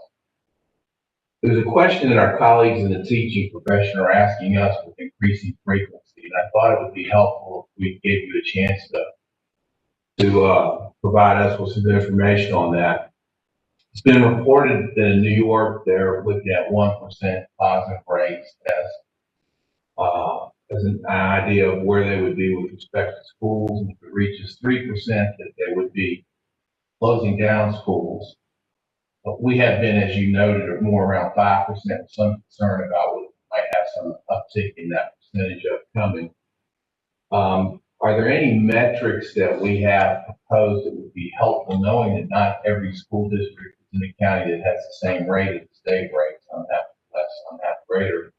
There's a question that our colleagues in the teaching profession are asking us with increasing frequency, and I thought it would be helpful if we gave you a chance to provide us with some information on that. It's been reported that in New York, they're looking at 1% positive rates as an idea of where they would be with respect to schools, and if it reaches 3%, that they would be closing down schools. But we have been, as you noted, more around 5%, with some concern about we might have some uptick in that percentage upcoming. Are there any metrics that we have proposed that would be helpful, knowing that not every school district in the county that has the same rate as the state rate, some have less, some have greater?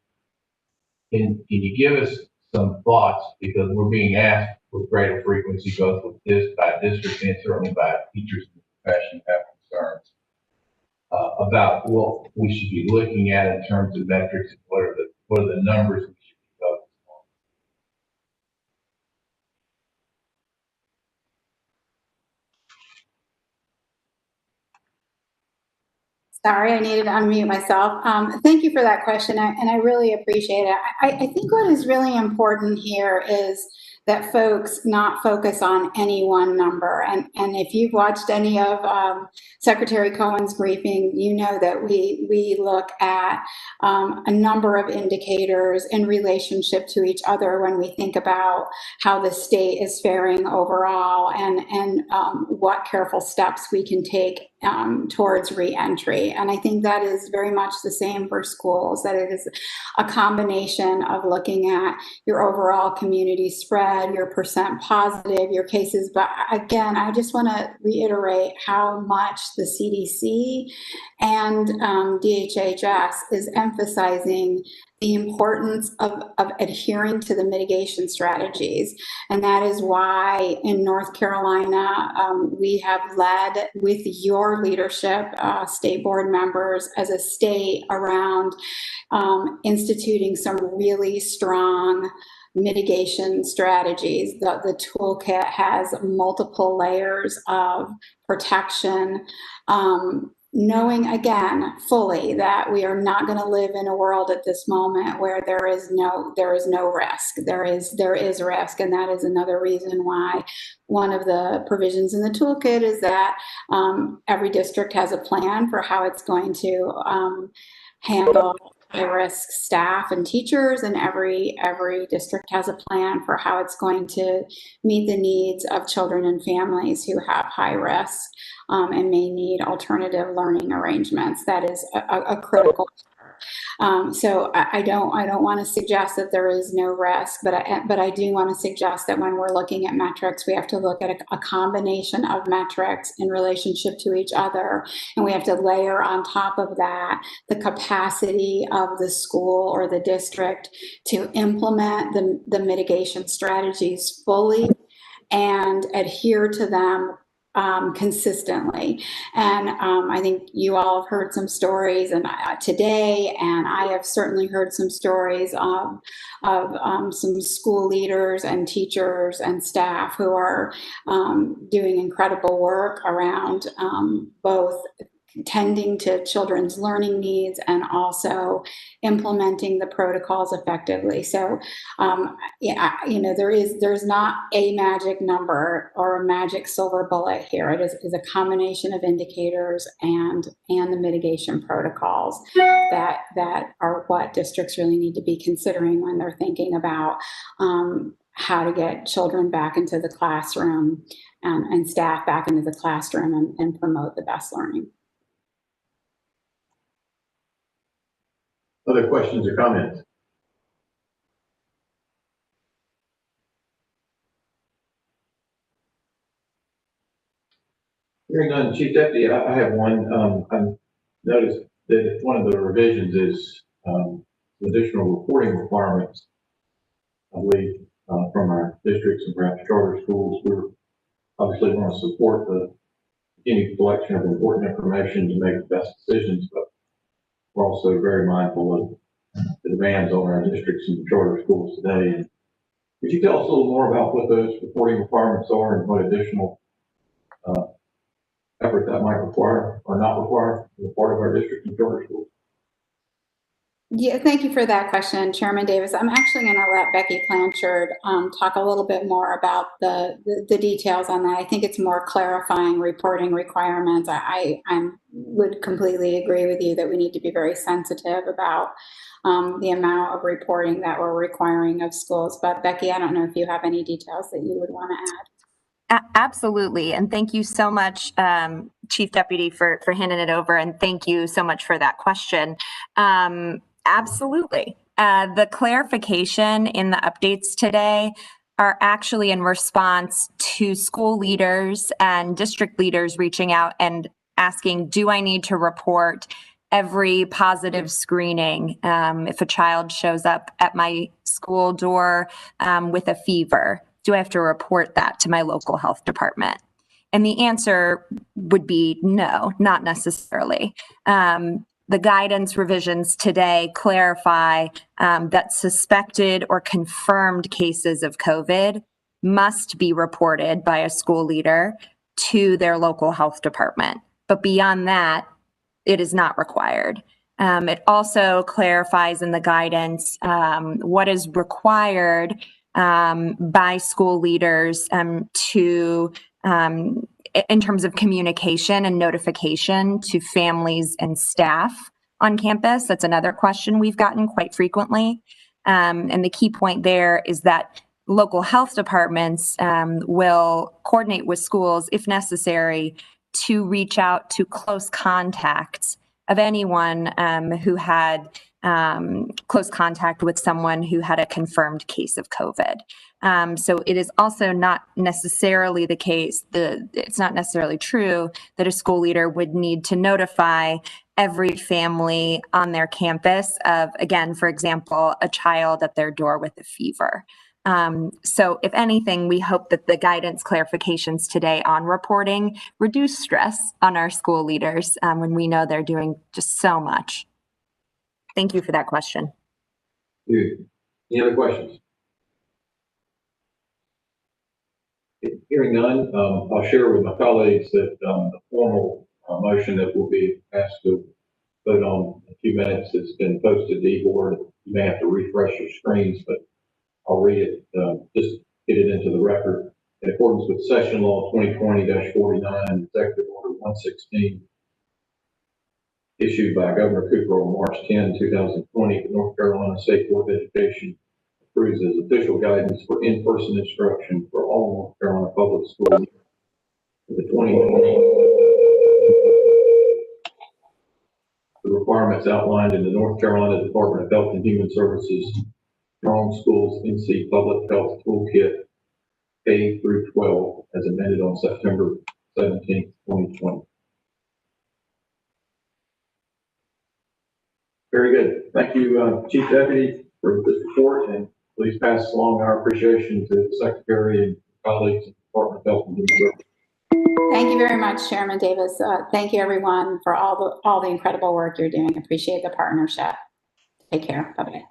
Can you give us some thoughts, because we're being asked with greater frequency, both with this by district and certainly by teachers in the profession who have concerns about what we should be looking at in terms of metrics, and what are the numbers we should be focused on? Sorry, I needed to unmute myself. Thank you for that question, and I really appreciate it. I think what is really important here is that folks not focus on any one number. And if you've watched any of Secretary Cohen's briefing, you know that we look at a number of indicators in relationship to each other when we think about how the state is faring overall, and what careful steps we can take towards reentry. And I think that is very much the same for schools, that it is a combination of looking at your overall community spread, your percent positive, your cases. But again, I just want to reiterate how much the CDC and DHHS is emphasizing the importance of adhering to the mitigation strategies. And that is why in North Carolina, we have led with your leadership, state board members, as a state around instituting some really strong mitigation strategies. The toolkit has multiple layers of protection, knowing again fully that we are not going to live in a world at this moment where there is no risk. There is risk, and that is another reason why one of the provisions in the toolkit is that every district has a plan for how it's going to handle high-risk staff and teachers, and every district has a plan for how it's going to meet the needs of children and families who have high risk and may need alternative learning arrangements. That is a critical. So I don't want to suggest that there is no risk, but I do want to suggest that when we're looking at metrics, we have to look at a combination of metrics in relationship to each other, and we have to layer on top of that the capacity of the school or the district to implement the mitigation strategies fully and adhere to them consistently. And I think you all have heard some stories today, and I have certainly heard some stories of some school leaders and teachers and staff who are doing incredible work around both tending to children's learning needs and also implementing the protocols effectively. So, there's not a magic number or a magic silver bullet here. It is a combination of indicators and the mitigation protocols that are what districts really need to be considering when they're thinking about how to get children back into the classroom and staff back into the classroom and promote the best learning. Other questions or comments? Hearing none, Chief Deputy, I have one. I noticed that one of the revisions is additional reporting requirements, I believe, from our districts and perhaps charter schools. We're obviously want to support the continued collection of important information to make the best decisions, but we're also very mindful of the demands on our districts and charter schools today. And could you tell us a little more about what those reporting requirements are and what additional effort that might require or not require on the part of our districts and charter schools? Yeah, thank you for that question, Chairman Davis. I'm actually going to let Becky Blanchard talk a little bit more about the details on that. I think it's more clarifying reporting requirements. I would completely agree with you that we need to be very sensitive about the amount of reporting that we're requiring of schools. But Becky, I don't know if you have any details that you would want to add. Absolutely. And thank you so much, Chief Deputy, for handing it over, and thank you so much for that question. Absolutely. The clarification in the updates today are actually in response to school leaders and district leaders reaching out and asking, do I need to report every positive screening if a child shows up at my school door with a fever? Do I have to report that to my local health department? And the answer would be no, not necessarily. The guidance revisions today clarify that suspected or confirmed cases of COVID must be reported by a school leader to their local health department. But beyond that, it is not required. It also clarifies in the guidance what is required by school leaders to in terms of communication and notification to families and staff on campus. That's another question we've gotten quite frequently. And the key point there is that local health departments will coordinate with schools if necessary to reach out to close contacts of anyone who had close contact with someone who had a confirmed case of COVID. So it is also not necessarily the case, it's not necessarily true that a school leader would need to notify every family on their campus of, again, for example, a child at their door with a fever. So if anything, we hope that the guidance clarifications today on reporting reduce stress on our school leaders when we know they're doing just so much. Thank you for that question. Any other questions? Hearing none, I'll share with my colleagues that the formal motion that will be asked to vote on in a few minutes has been posted to e-board. You may have to refresh your screens, but I'll read it, just get it into the record. In accordance with Session Law 2020-49, Executive Order 116, issued by Governor Cooper on March 10, 2020, the North Carolina State Board of Education approves as official guidance for in-person instruction for all North Carolina public schools for the 2020. The requirements outlined in the North Carolina Department of Health and Human Services Strong Schools NC Public Health Toolkit K through 12 as amended on September 17, 2020. Very good. Thank you, Chief Deputy, for this report, and please pass along our appreciation to the Secretary and colleagues in the Department of Health and Human Services. Thank you very much, Chairman Davis. Thank you, everyone, for all the incredible work you're doing. Appreciate the partnership. Take care. Bye-bye.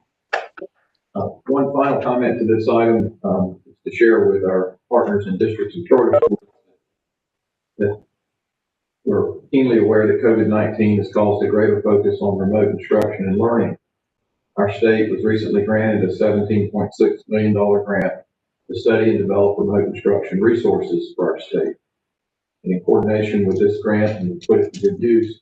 One final comment to this item is to share with our partners in districts and charter schools that we're keenly aware that COVID-19 has caused a greater focus on remote instruction and learning. Our state was recently granted a $17.6 million grant to study and develop remote instruction resources for our state. And in coordination with this grant and put it to good use,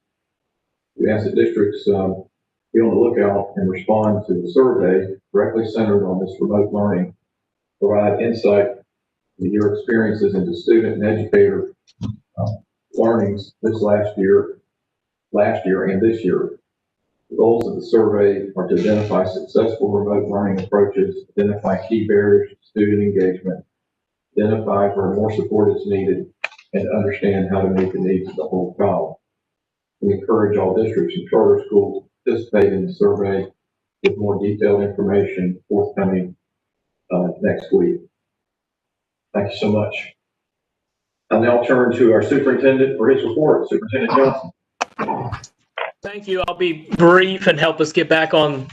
we ask that districts be on the lookout and respond to the survey directly centered on this remote learning, provide insight into your experiences into student and educator learnings this last year and this year. The goals of the survey are to identify successful remote learning approaches, identify key barriers to student engagement, identify where more support is needed, and understand how to meet the needs of the whole child. We encourage all districts and charter schools to participate in the survey with more detailed information forthcoming next week. Thank you so much. I'll now turn to our superintendent for his report. Superintendent Johnson. Thank you. I'll be brief and help us get back on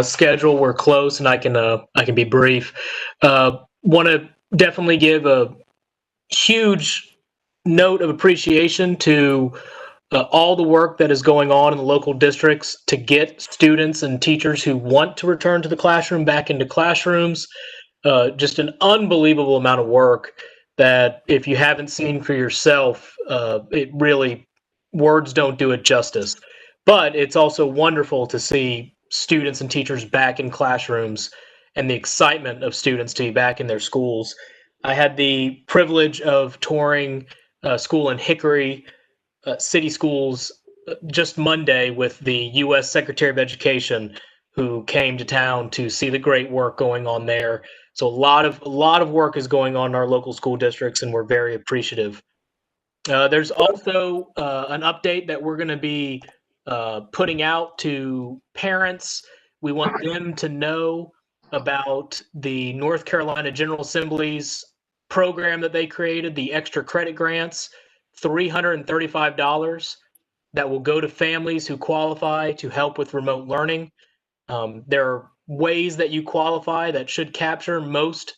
schedule. We're close, and I can be brief. Want to definitely give a huge note of appreciation to all the work that is going on in the local districts to get students and teachers who want to return to the classroom back into classrooms. Just an unbelievable amount of work that if you haven't seen for yourself, it really, words don't do it justice. But it's also wonderful to see students and teachers back in classrooms and the excitement of students to be back in their schools. I had the privilege of touring a school in Hickory city schools just Monday with the U.S. Secretary of Education, who came to town to see the great work going on there. So a lot of work is going on in our local school districts, and we're very appreciative. There's also an update that we're going to be putting out to parents. We want them to know about the North Carolina General Assembly's program that they created, the extra credit grants, $335 that will go to families who qualify to help with remote learning. There are ways that you qualify that should capture most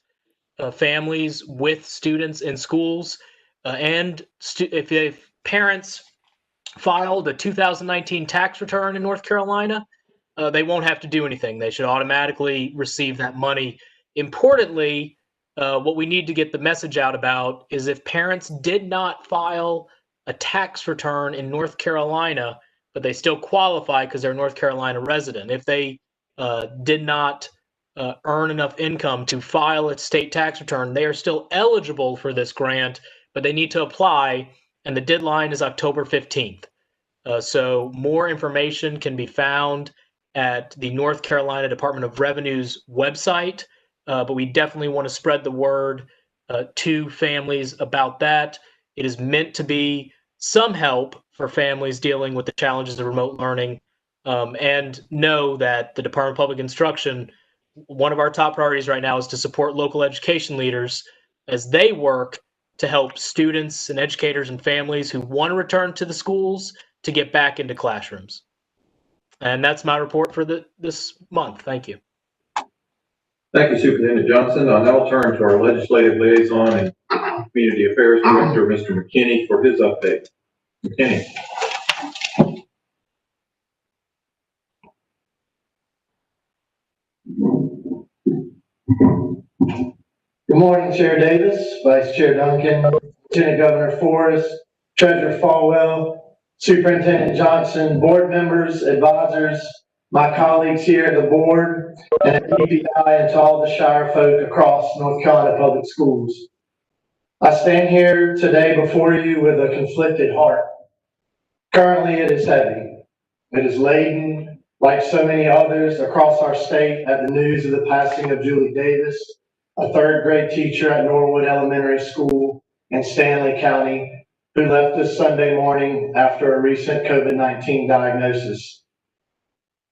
families with students in schools. If parents filed a 2019 tax return in North Carolina, they won't have to do anything. They should automatically receive that money. Importantly, what we need to get the message out about is if parents did not file a tax return in North Carolina, but they still qualify because they're a North Carolina resident, if they did not earn enough income to file a state tax return, they are still eligible for this grant, but they need to apply, and the deadline is October 15th. So more information can be found at the North Carolina Department of Revenue's website, but we definitely want to spread the word to families about that. It is meant to be some help for families dealing with the challenges of remote learning, and know that the Department of Public Instruction, one of our top priorities right now is to support local education leaders as they work to help students and educators and families who want to return to the schools to get back into classrooms. And that's my report for this month. Thank you. Thank you, Superintendent Johnson. I'll now turn to our Legislative Liaison and Community Affairs Director, Mr. McKinney, for his update. McKinney. Good morning, Chair Davis, Vice Chair Duncan, Lieutenant Governor Forrest, Treasurer Falwell, Superintendent Johnson, board members, advisors, my colleagues here at the board, and at DPI, and to all the Shire folk across North Carolina Public Schools. I stand here today before you with a conflicted heart. Currently, it is heavy. It is laden, like so many others across our state, at the news of the passing of Julie Davis, a third grade teacher at Norwood Elementary School in Stanley County, who left us Sunday morning after a recent COVID-19 diagnosis.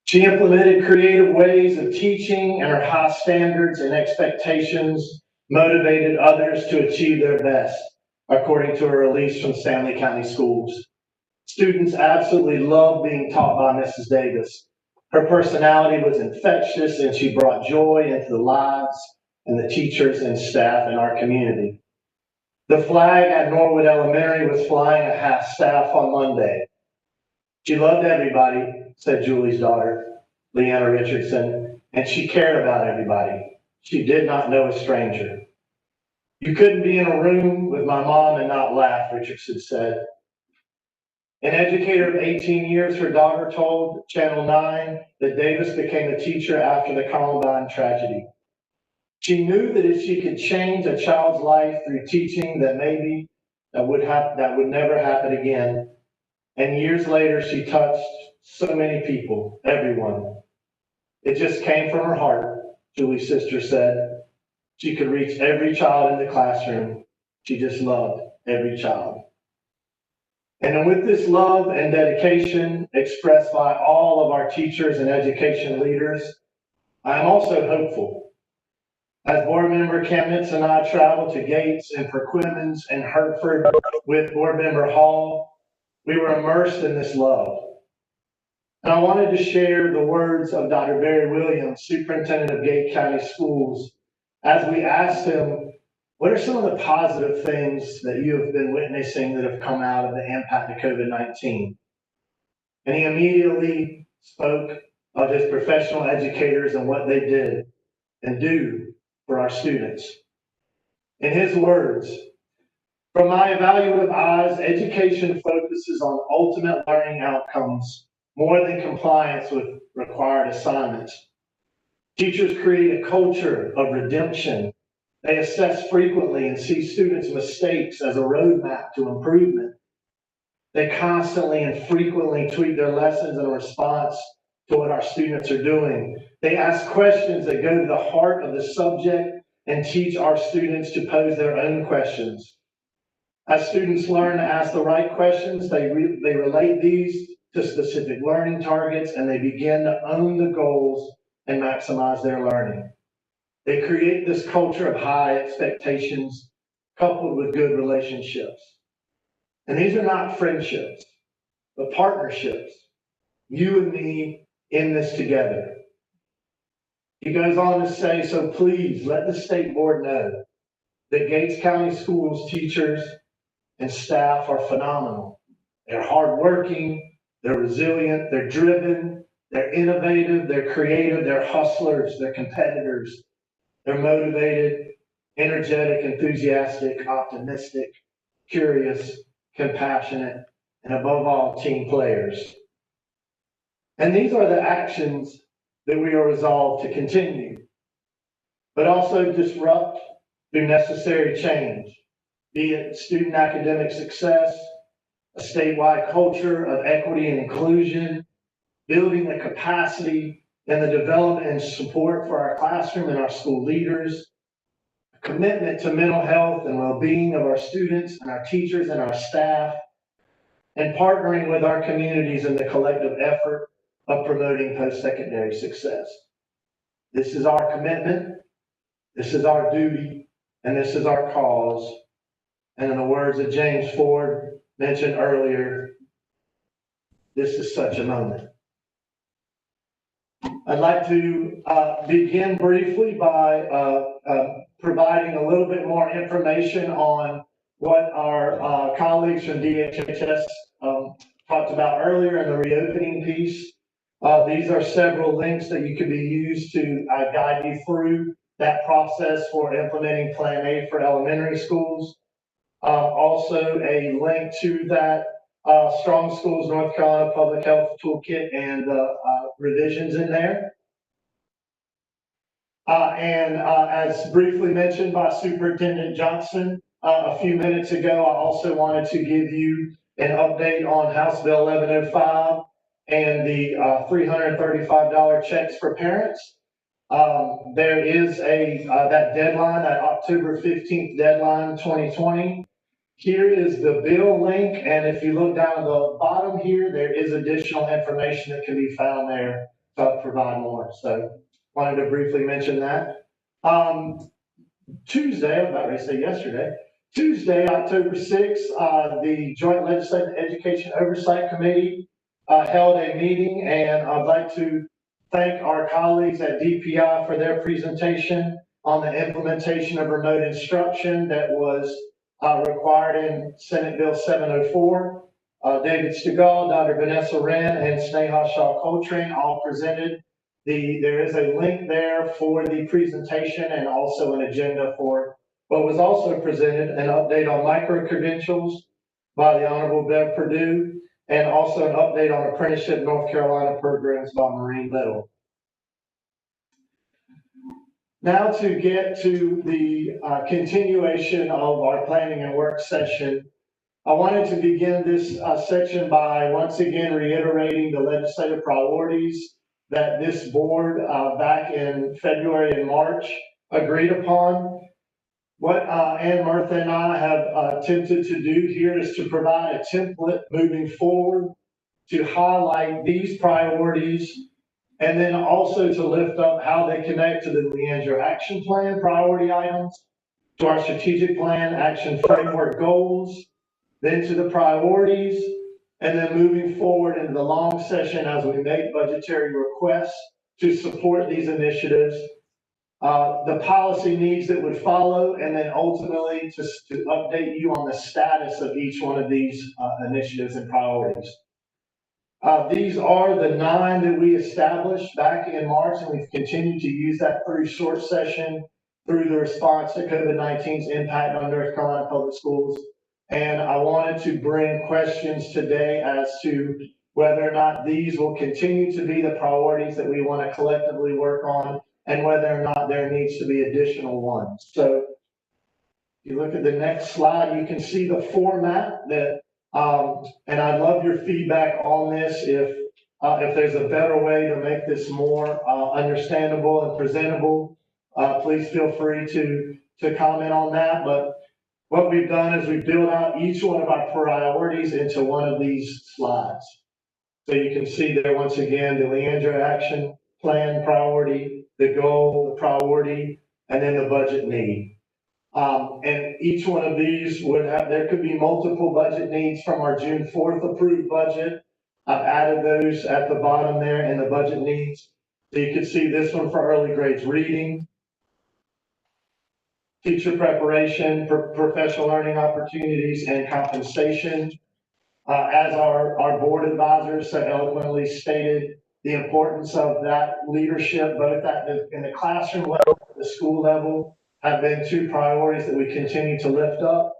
She implemented creative ways of teaching, and her high standards and expectations motivated others to achieve their best, according to a release from Stanley County Schools. Students absolutely loved being taught by Mrs. Davis. Her personality was infectious, and she brought joy into the lives and the teachers and staff in our community. The flag at Norwood Elementary was flying at half staff on Monday. She loved everybody, said Julie's daughter, Leanna Richardson, and she cared about everybody. She did not know a stranger. You couldn't be in a room with my mom and not laugh, Richardson said. An educator of 18 years, her daughter told Channel 9 that Davis became a teacher after the Columbine tragedy. She knew that if she could change a child's life through teaching, that maybe that would never happen again. And years later, she touched so many people, everyone. It just came from her heart, Julie's sister said. She could reach every child in the classroom. She just loved every child. And with this love and dedication expressed by all of our teachers and education leaders, I am also hopeful. As board member Chemnitz and I traveled to Gates and Perquimans and Hertford with board member Hall, we were immersed in this love. And I wanted to share the words of Dr. Barry Williams, Superintendent of Gate County Schools, as we asked him, what are some of the positive things that you have been witnessing that have come out of the impact of COVID-19? And he immediately spoke of his professional educators and what they did and do for our students. In his words, from my evaluative eyes, education focuses on ultimate learning outcomes more than compliance with required assignments. Teachers create a culture of redemption. They assess frequently and see students' mistakes as a roadmap to improvement. They constantly and frequently tweak their lessons in response to what our students are doing. They ask questions that go to the heart of the subject and teach our students to pose their own questions. As students learn to ask the right questions, they relate these to specific learning targets, and they begin to own the goals and maximize their learning. They create this culture of high expectations coupled with good relationships. And these are not friendships, but partnerships. You and me in this together. He goes on to say, so please let the state board know that Gates County Schools teachers and staff are phenomenal. They're hardworking, they're resilient, they're driven, they're innovative, they're creative, they're hustlers, they're competitors, they're motivated, energetic, enthusiastic, optimistic, curious, compassionate, and above all, team players. And these are the actions that we are resolved to continue, but also disrupt through necessary change, be it student academic success, a statewide culture of equity and inclusion, building the capacity and the development and support for our classroom and our school leaders, a commitment to mental health and well-being of our students and our teachers and our staff, and partnering with our communities in the collective effort of promoting post-secondary success. This is our commitment, this is our duty, and this is our cause. And in the words that James Ford mentioned earlier, this is such a moment. I'd like to begin briefly by providing a little bit more information on what our colleagues from DHHS talked about earlier in the reopening piece. These are several links that you could be used to guide you through that process for implementing Plan A for elementary schools. Also a link to that Strong Schools North Carolina Public Health Toolkit and revisions in there. As briefly mentioned by Superintendent Johnson a few minutes ago, I also wanted to give you an update on House Bill 1105 and the $335 checks for parents. There is that deadline, that October 15th deadline, 2020. Here is the bill link, and if you look down at the bottom here, there is additional information that can be found there to provide more. So wanted to briefly mention that. Tuesday, I'm about to say yesterday, Tuesday, October 6th, the Joint Legislative Education Oversight Committee held a meeting, and I'd like to thank our colleagues at DPI for their presentation on the implementation of remote instruction that was required in Senate Bill 704. David Stegall, Dr. Vanessa Wren, and Sneha Shah Coltrane all presented. There is a link there for the presentation and also an agenda for what was also presented, an update on micro-credentials by the Honorable Bev Perdue, and also an update on apprenticeship North Carolina programs by Maureen Little. Now to get to the continuation of our planning and work session, I wanted to begin this section by once again reiterating the legislative priorities that this board back in February and March agreed upon. What Ann Murtha and I have attempted to do here is to provide a template moving forward to highlight these priorities, and then also to lift up how they connect to the Leandro Action Plan priority items, to our strategic plan action framework goals, then to the priorities, and then moving forward into the long session as we make budgetary requests to support these initiatives, the policy needs that would follow, and then ultimately to update you on the status of each one of these initiatives and priorities. These are the 9 that we established back in March, and we've continued to use that through short session, through the response to COVID-19's impact on North Carolina public schools. And I wanted to bring questions today as to whether or not these will continue to be the priorities that we want to collectively work on, and whether or not there needs to be additional ones. So if you look at the next slide, you can see the format that And I'd love your feedback on this. If there's a better way to make this more understandable and presentable, please feel free to comment on that. But what we've done is we've built out each one of our priorities into one of these slides. So you can see there once again, the Leandra action plan priority, the goal, the priority, and then the budget need. And each one of these there could be multiple budget needs from our June 4th approved budget. I've added those at the bottom there in the budget needs. So you can see this one for early grades reading, teacher preparation, professional learning opportunities, and compensation. As our board advisors so eloquently stated, the importance of that leadership, both in the classroom level, the school level, have been two priorities that we continue to lift up.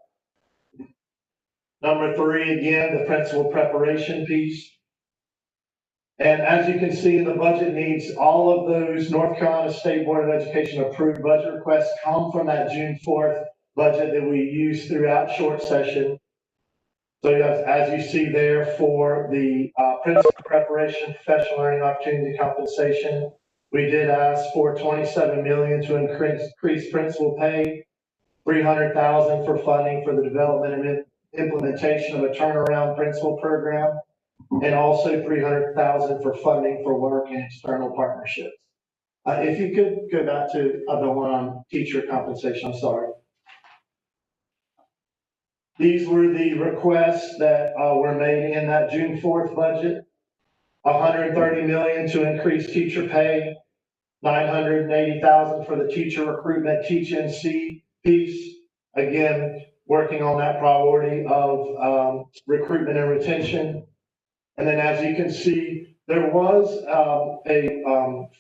Number 3, again, the principal preparation piece. And as you can see in the budget needs, all of those North Carolina State Board of Education approved budget requests come from that June 4th budget that we use throughout short session. So as you see there for the principal preparation, professional learning opportunity compensation, we did ask for $27 million to increase principal pay, $300,000 for funding for the development and implementation of a turnaround principal program, and also $300,000 for funding for work and external partnerships. If you could go back to the one on teacher compensation, I'm sorry. These were the requests that were made in that June 4th budget. $130 million to increase teacher pay, $980,000 for the teacher recruitment Teach-NC piece. Again, working on that priority of recruitment and retention. And then as you can see, there was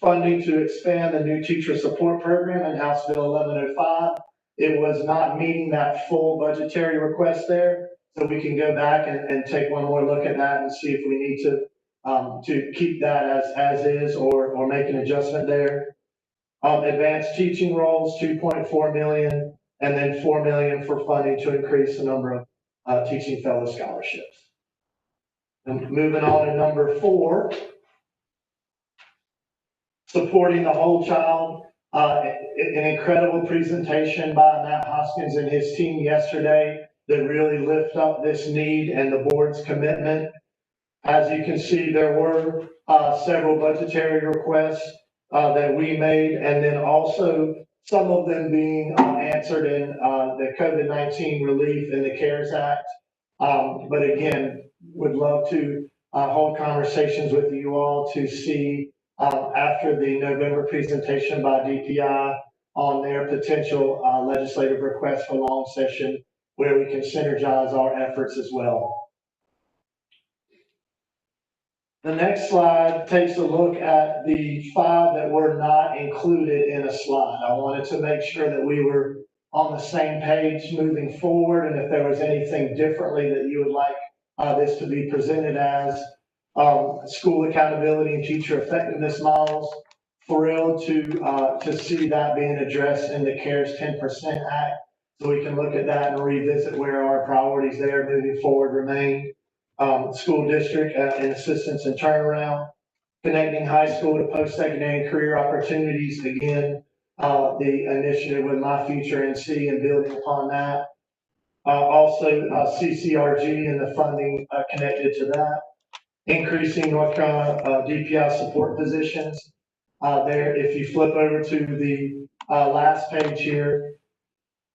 funding to expand the new teacher support program in House Bill 1105. It was not meeting that full budgetary request there. So we can go back and take one more look at that and see if we need to keep that as is or make an adjustment there. Advanced teaching roles, $2.4 million, and then $4 million for funding to increase the number of teaching fellow scholarships. And moving on to number 4, supporting the whole child. An incredible presentation by Matt Hoskins and his team yesterday that really lift up this need and the board's commitment. As you can see, there were several budgetary requests that we made, and then also some of them being answered in the COVID-19 relief and the CARES Act. But again, would love to hold conversations with you all to see after the November presentation by DPI on their potential legislative requests for long session where we can synergize our efforts as well. The next slide takes a look at the 5 that were not included in a slide. I wanted to make sure that we were on the same page moving forward, and if there was anything differently that you would like this to be presented as. School accountability and teacher effectiveness models. Thrilled to see that being addressed in the CARES 10% Act, so we can look at that and revisit where our priorities there moving forward remain. School district and assistance and turnaround, connecting high school to post-secondary and career opportunities. Again, the initiative with My Future NC and building upon that. Also, CCRG and the funding connected to that. Increasing North Carolina DPI support positions. There, if you flip over to the last page here,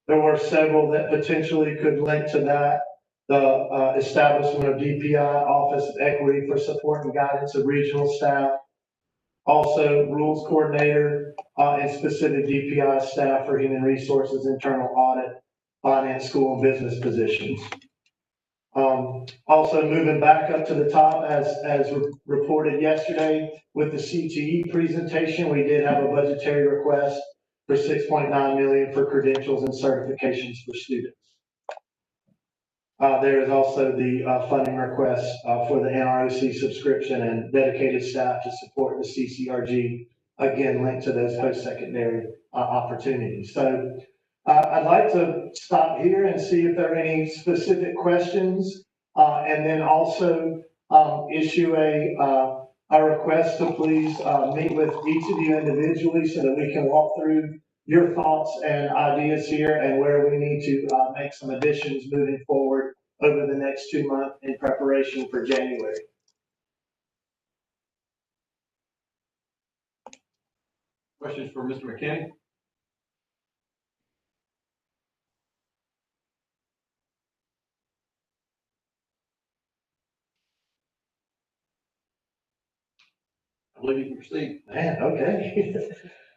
there were several that potentially could link to that. The establishment of DPI Office of Equity for support and guidance of regional staff. Also, rules coordinator and specific DPI staff for human resources, internal audit, finance, school, and business positions. Also moving back up to the top, as reported yesterday with the CTE presentation, we did have a budgetary request for $6.9 million for credentials and certifications for students. There is also the funding request for the NROC subscription and dedicated staff to support the CCRG, again linked to those post-secondary opportunities. So I'd like to stop here and see if there are any specific questions And then also issue a request to please meet with each of you individually so that we can walk through your thoughts and ideas here and where we need to make some additions moving forward over the next 2 months in preparation for January. Questions for Mr. McKinney? I believe you can proceed. Man, okay.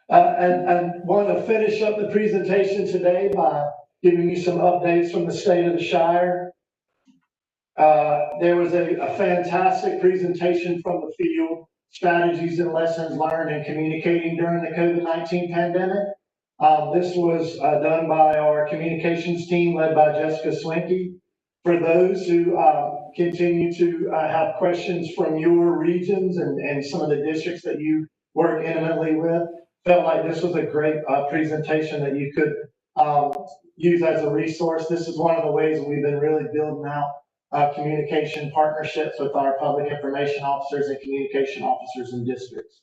And I want to finish up the presentation today by giving you some updates from the state of the Shire. There was a fantastic presentation from the field, strategies and lessons learned in communicating during the COVID-19 pandemic. This was done by our communications team led by Jessica Swinky. For those who continue to have questions from your regions and some of the districts that you work intimately with, felt like this was a great presentation that you could use as a resource. This is one of the ways we've been really building out communication partnerships with our public information officers and communication officers in districts.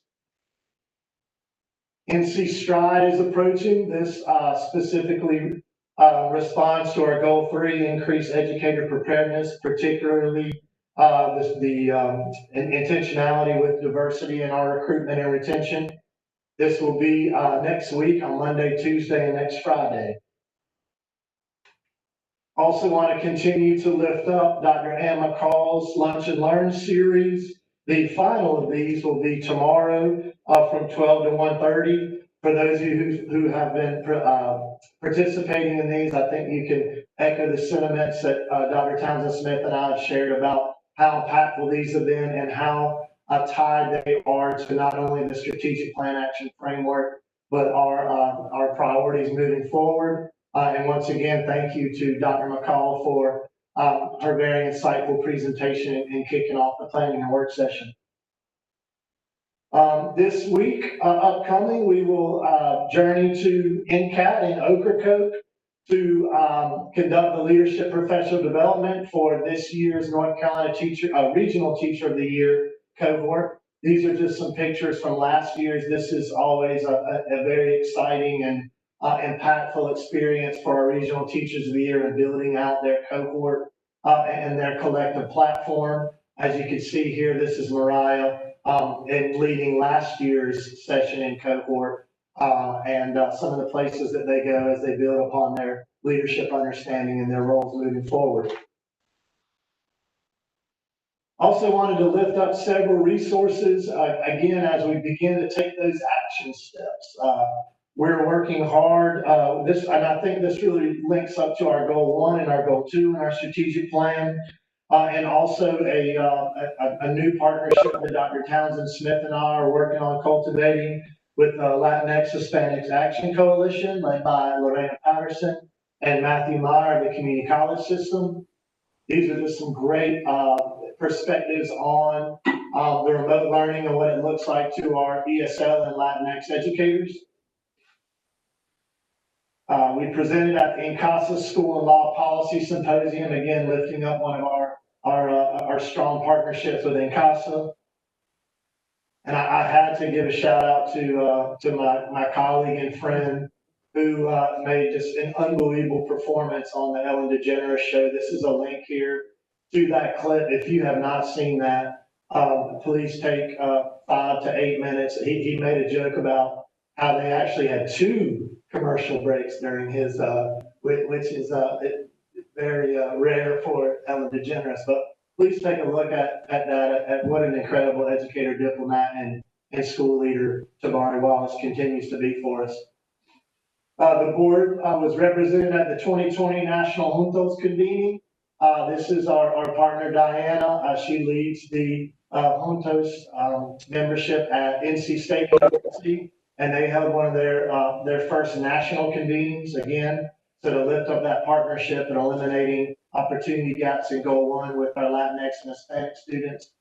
NC Stride is approaching. This specifically responds to our goal 3, increase educator preparedness, particularly the intentionality with diversity in our recruitment and retention. This will be next week on Monday, Tuesday, and next Friday. Also want to continue to lift up Dr. Ann McCall's Lunch and Learn series. The final of these will be tomorrow from 12 to 1:30. For those of you who have been participating in these, I think you can echo the sentiments that Dr. Townsend Smith and I have shared about how impactful these have been and how tied they are to not only the strategic plan action framework, but our priorities moving forward. And once again, thank you to Dr. McCall for her very insightful presentation and kicking off the planning and work session. This week, upcoming, we will journey to NCAT in Ocracoke to conduct the Leadership Professional Development for this year's North Carolina Regional Teacher of the Year cohort. These are just some pictures from last year's. This is always a very exciting and impactful experience for our Regional Teachers of the Year in building out their cohort and their collective platform. As you can see here, this is Mariah in leading last year's session in cohort and some of the places that they go as they build upon their leadership understanding and their roles moving forward. Also wanted to lift up several resources, again, as we begin to take those action steps. We're working hard, and I think this really links up to our goal 1 and our goal 2 in our strategic plan, and also a new partnership that Dr. Townsend Smith and I are working on cultivating with Latinx Hispanics Action Coalition, led by Lorena Patterson and Matthew Meyer of the community college system. These are just some great perspectives on the remote learning and what it looks like to our ESL and Latinx educators. We presented at the INCASA School and Law Policy Symposium, again, lifting up one of our strong partnerships with INCASA. And I had to give a shout out to my colleague and friend who made just an unbelievable performance on the Ellen DeGeneres show. This is a link here to that clip. If you have not seen that, please take 5 to 8 minutes. He made a joke about how they actually had 2 commercial breaks during his, which is very rare for Ellen DeGeneres. But please take a look at that, at what an incredible educator, diplomat, and school leader Tabari Wallace continues to be for us. The board was represented at the 2020 National Juntos convening. This is our partner, Diana. She leads the Juntos membership at NC State University, and they held one of their first national convenings, again, so to lift up that partnership and eliminating opportunity gaps in goal 1 with our Latinx and Hispanic students.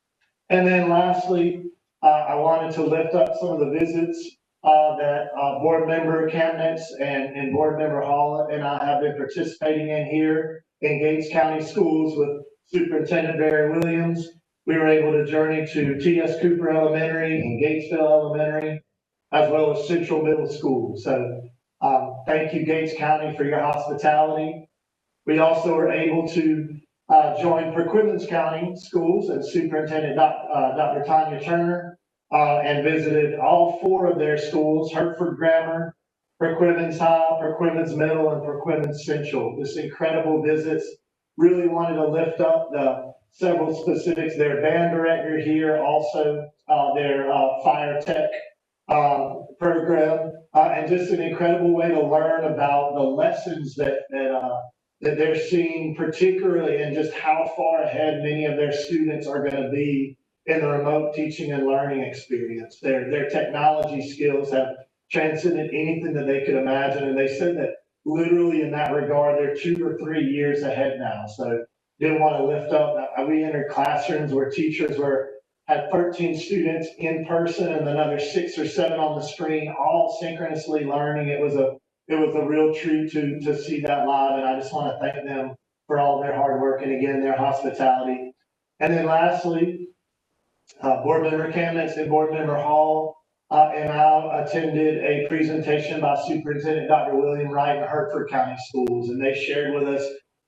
And then lastly, I wanted to lift up some of the visits that board member candidates and board member Hall and I have been participating in here in Gates County Schools with Superintendent Barry Williams. We were able to journey to T.S. Cooper Elementary and Gatesville Elementary, as well as Central Middle School. So thank you, Gates County, for your hospitality. We also were able to join Perquimans County Schools and Superintendent Dr. Tanya Turner and visited all 4 of their schools: Hertford Grammar, Perquimans High, Perquimans Middle, and Perquimans Central. Just incredible visits. Really wanted to lift up the several specifics. Their band director here, also their fire tech program, and just an incredible way to learn about the lessons that they're seeing, particularly in just how far ahead many of their students are going to be in the remote teaching and learning experience. Their technology skills have transcended anything that they could imagine, and they said that literally in that regard, they're 2 or 3 years ahead now. So did want to lift up. We entered classrooms where teachers had 13 students in person and another 6 or 7 on the screen, all synchronously learning. It was a real treat to see that live, and I just want to thank them for all their hard work and again their hospitality. And then lastly, Board Member Kamnitz and Board Member Hall and I attended a presentation by Superintendent Dr. William Wright in Hertford County Schools, and they shared with us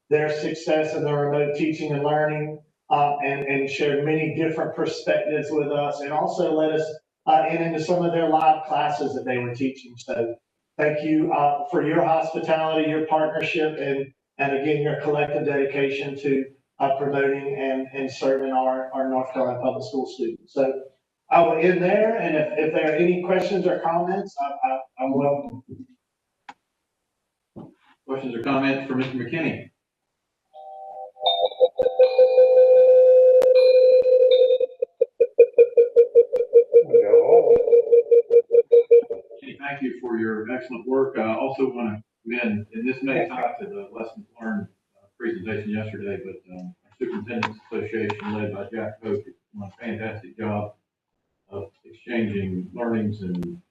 their success in their remote teaching and learning, and shared many different perspectives with us, and also led us into some of their live classes that they were teaching. So thank you for your hospitality, your partnership, and again, your collective dedication to promoting and serving our North Carolina public school students. So I will end there, and if there are any questions or comments, I'm welcome. Questions or comments for Mr. McKinney? Thank you for your excellent work. I also want to commend, and this may tie to the lessons learned presentation yesterday, but our Superintendent's Association led by Jack Hope did a fantastic job of exchanging learnings and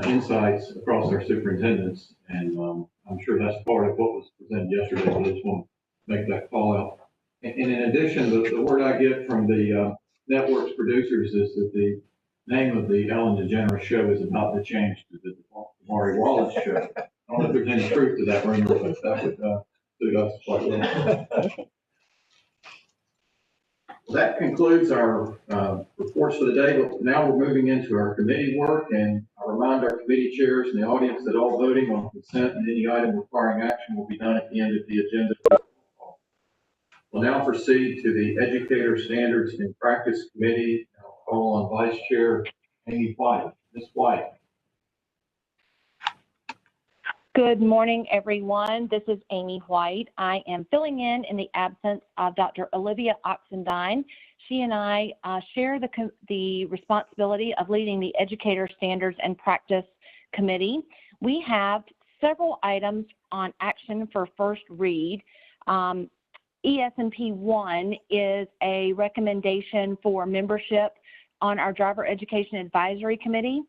insights across our superintendents. And I'm sure that's part of what was presented yesterday, but I just want to make that call out. And in addition, the word I get from the network's producers is that the name of the Ellen DeGeneres show is about to change to the Maury Wallace show. I don't know if there's any truth to that rumor, but that would suit us quite well. That concludes our reports for the day. But now we're moving into our committee work, and I remind our committee chairs and the audience that all voting on consent and any item requiring action will be done at the end of the agenda. We'll now proceed to the Educator Standards and Practice Committee. I'll call on Vice Chair Amy White. Ms. White. Good morning, everyone. This is Amy White. I am filling in the absence of Dr. Olivia Oxendine. She and I share the responsibility of leading the Educator Standards and Practice Committee. We have several items on action for first read. ES&P 1 is a recommendation for membership on our Driver Education Advisory Committee.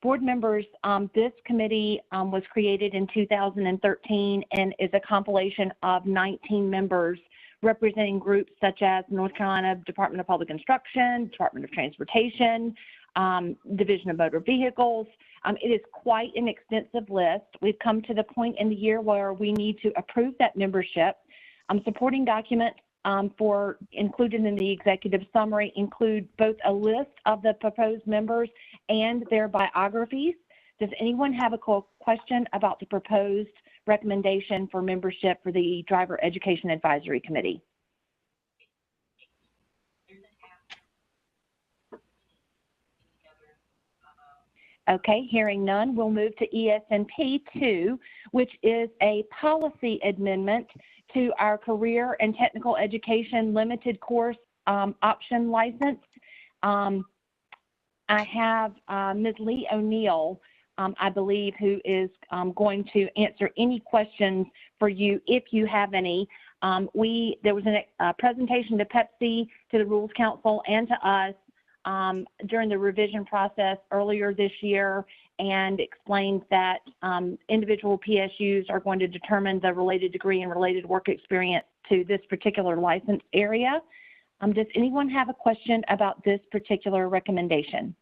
Board members, this committee was created in 2013 and is a compilation of 19 members representing groups such as North Carolina Department of Public Instruction, Department of Transportation, Division of Motor Vehicles. It is quite an extensive list. We've come to the point in the year where we need to approve that membership. Supporting documents for included in the executive summary include both a list of the proposed members and their biographies. Does anyone have a question about the proposed recommendation for membership for the Driver Education Advisory Committee? Okay, hearing none, we'll move to ES&P 2, which is a policy amendment to our Career and Technical Education Limited Course option license. I have Ms. Lee O'Neill, I believe, who is going to answer any questions for you if you have any. There was a presentation to Pepsi, to the Rules Council, and to us during the revision process earlier this year, and explained that individual PSUs are going to determine the related degree and related work experience to this particular license area. Does anyone have a question about this particular recommendation?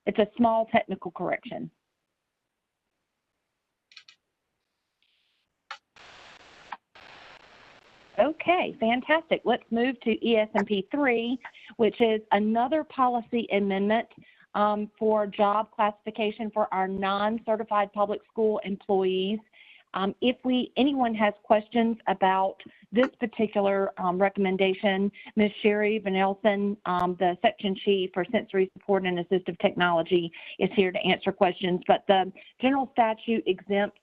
It's a small technical correction. Okay, fantastic. Let's move to ESMP 3, which is another policy amendment for job classification for our non-certified public school employees. If anyone has questions about this particular recommendation, Ms. Sherry Van Elsen, the section chief for sensory support and assistive technology, is here to answer questions. But the general statute exempts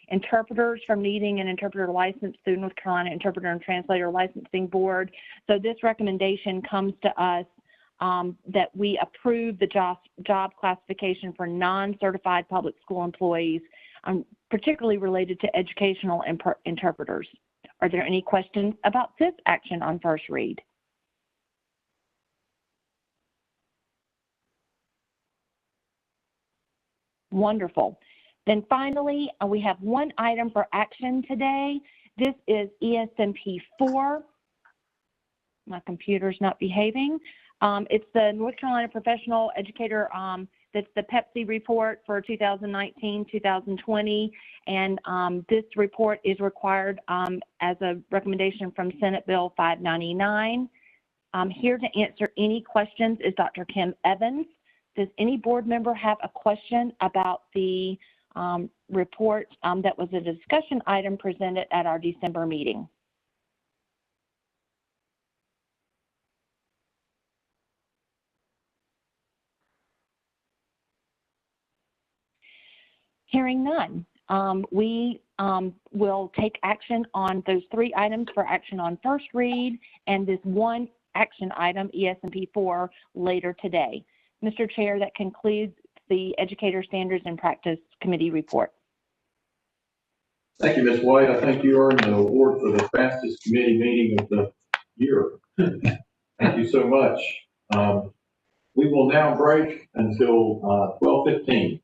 interpreters from needing an interpreter license through North Carolina Interpreter and Translator Licensing Board. So this recommendation comes to us that we approve the job classification for non-certified public school employees, particularly related to educational interpreters. Are there any questions about this action on first read? Wonderful. Then finally, we have one item for action today. This is ESMP 4. My computer's not behaving. It's the North Carolina Professional Educator, that's the PEPC report for 2019-2020. And this report is required as a recommendation from Senate Bill 599. Here to answer any questions is Dr. Kim Evans. Does any board member have a question about the report that was a discussion item presented at our December meeting? Hearing none, we will take action on those three items for action on first read and this one action item, ESMP 4, later today. Mr. Chair, that concludes the Educator Standards and Practice Committee report. Thank you, Ms. White. I think you earned the award for the fastest committee meeting of the year. Thank you so much. We will now break until 12:15.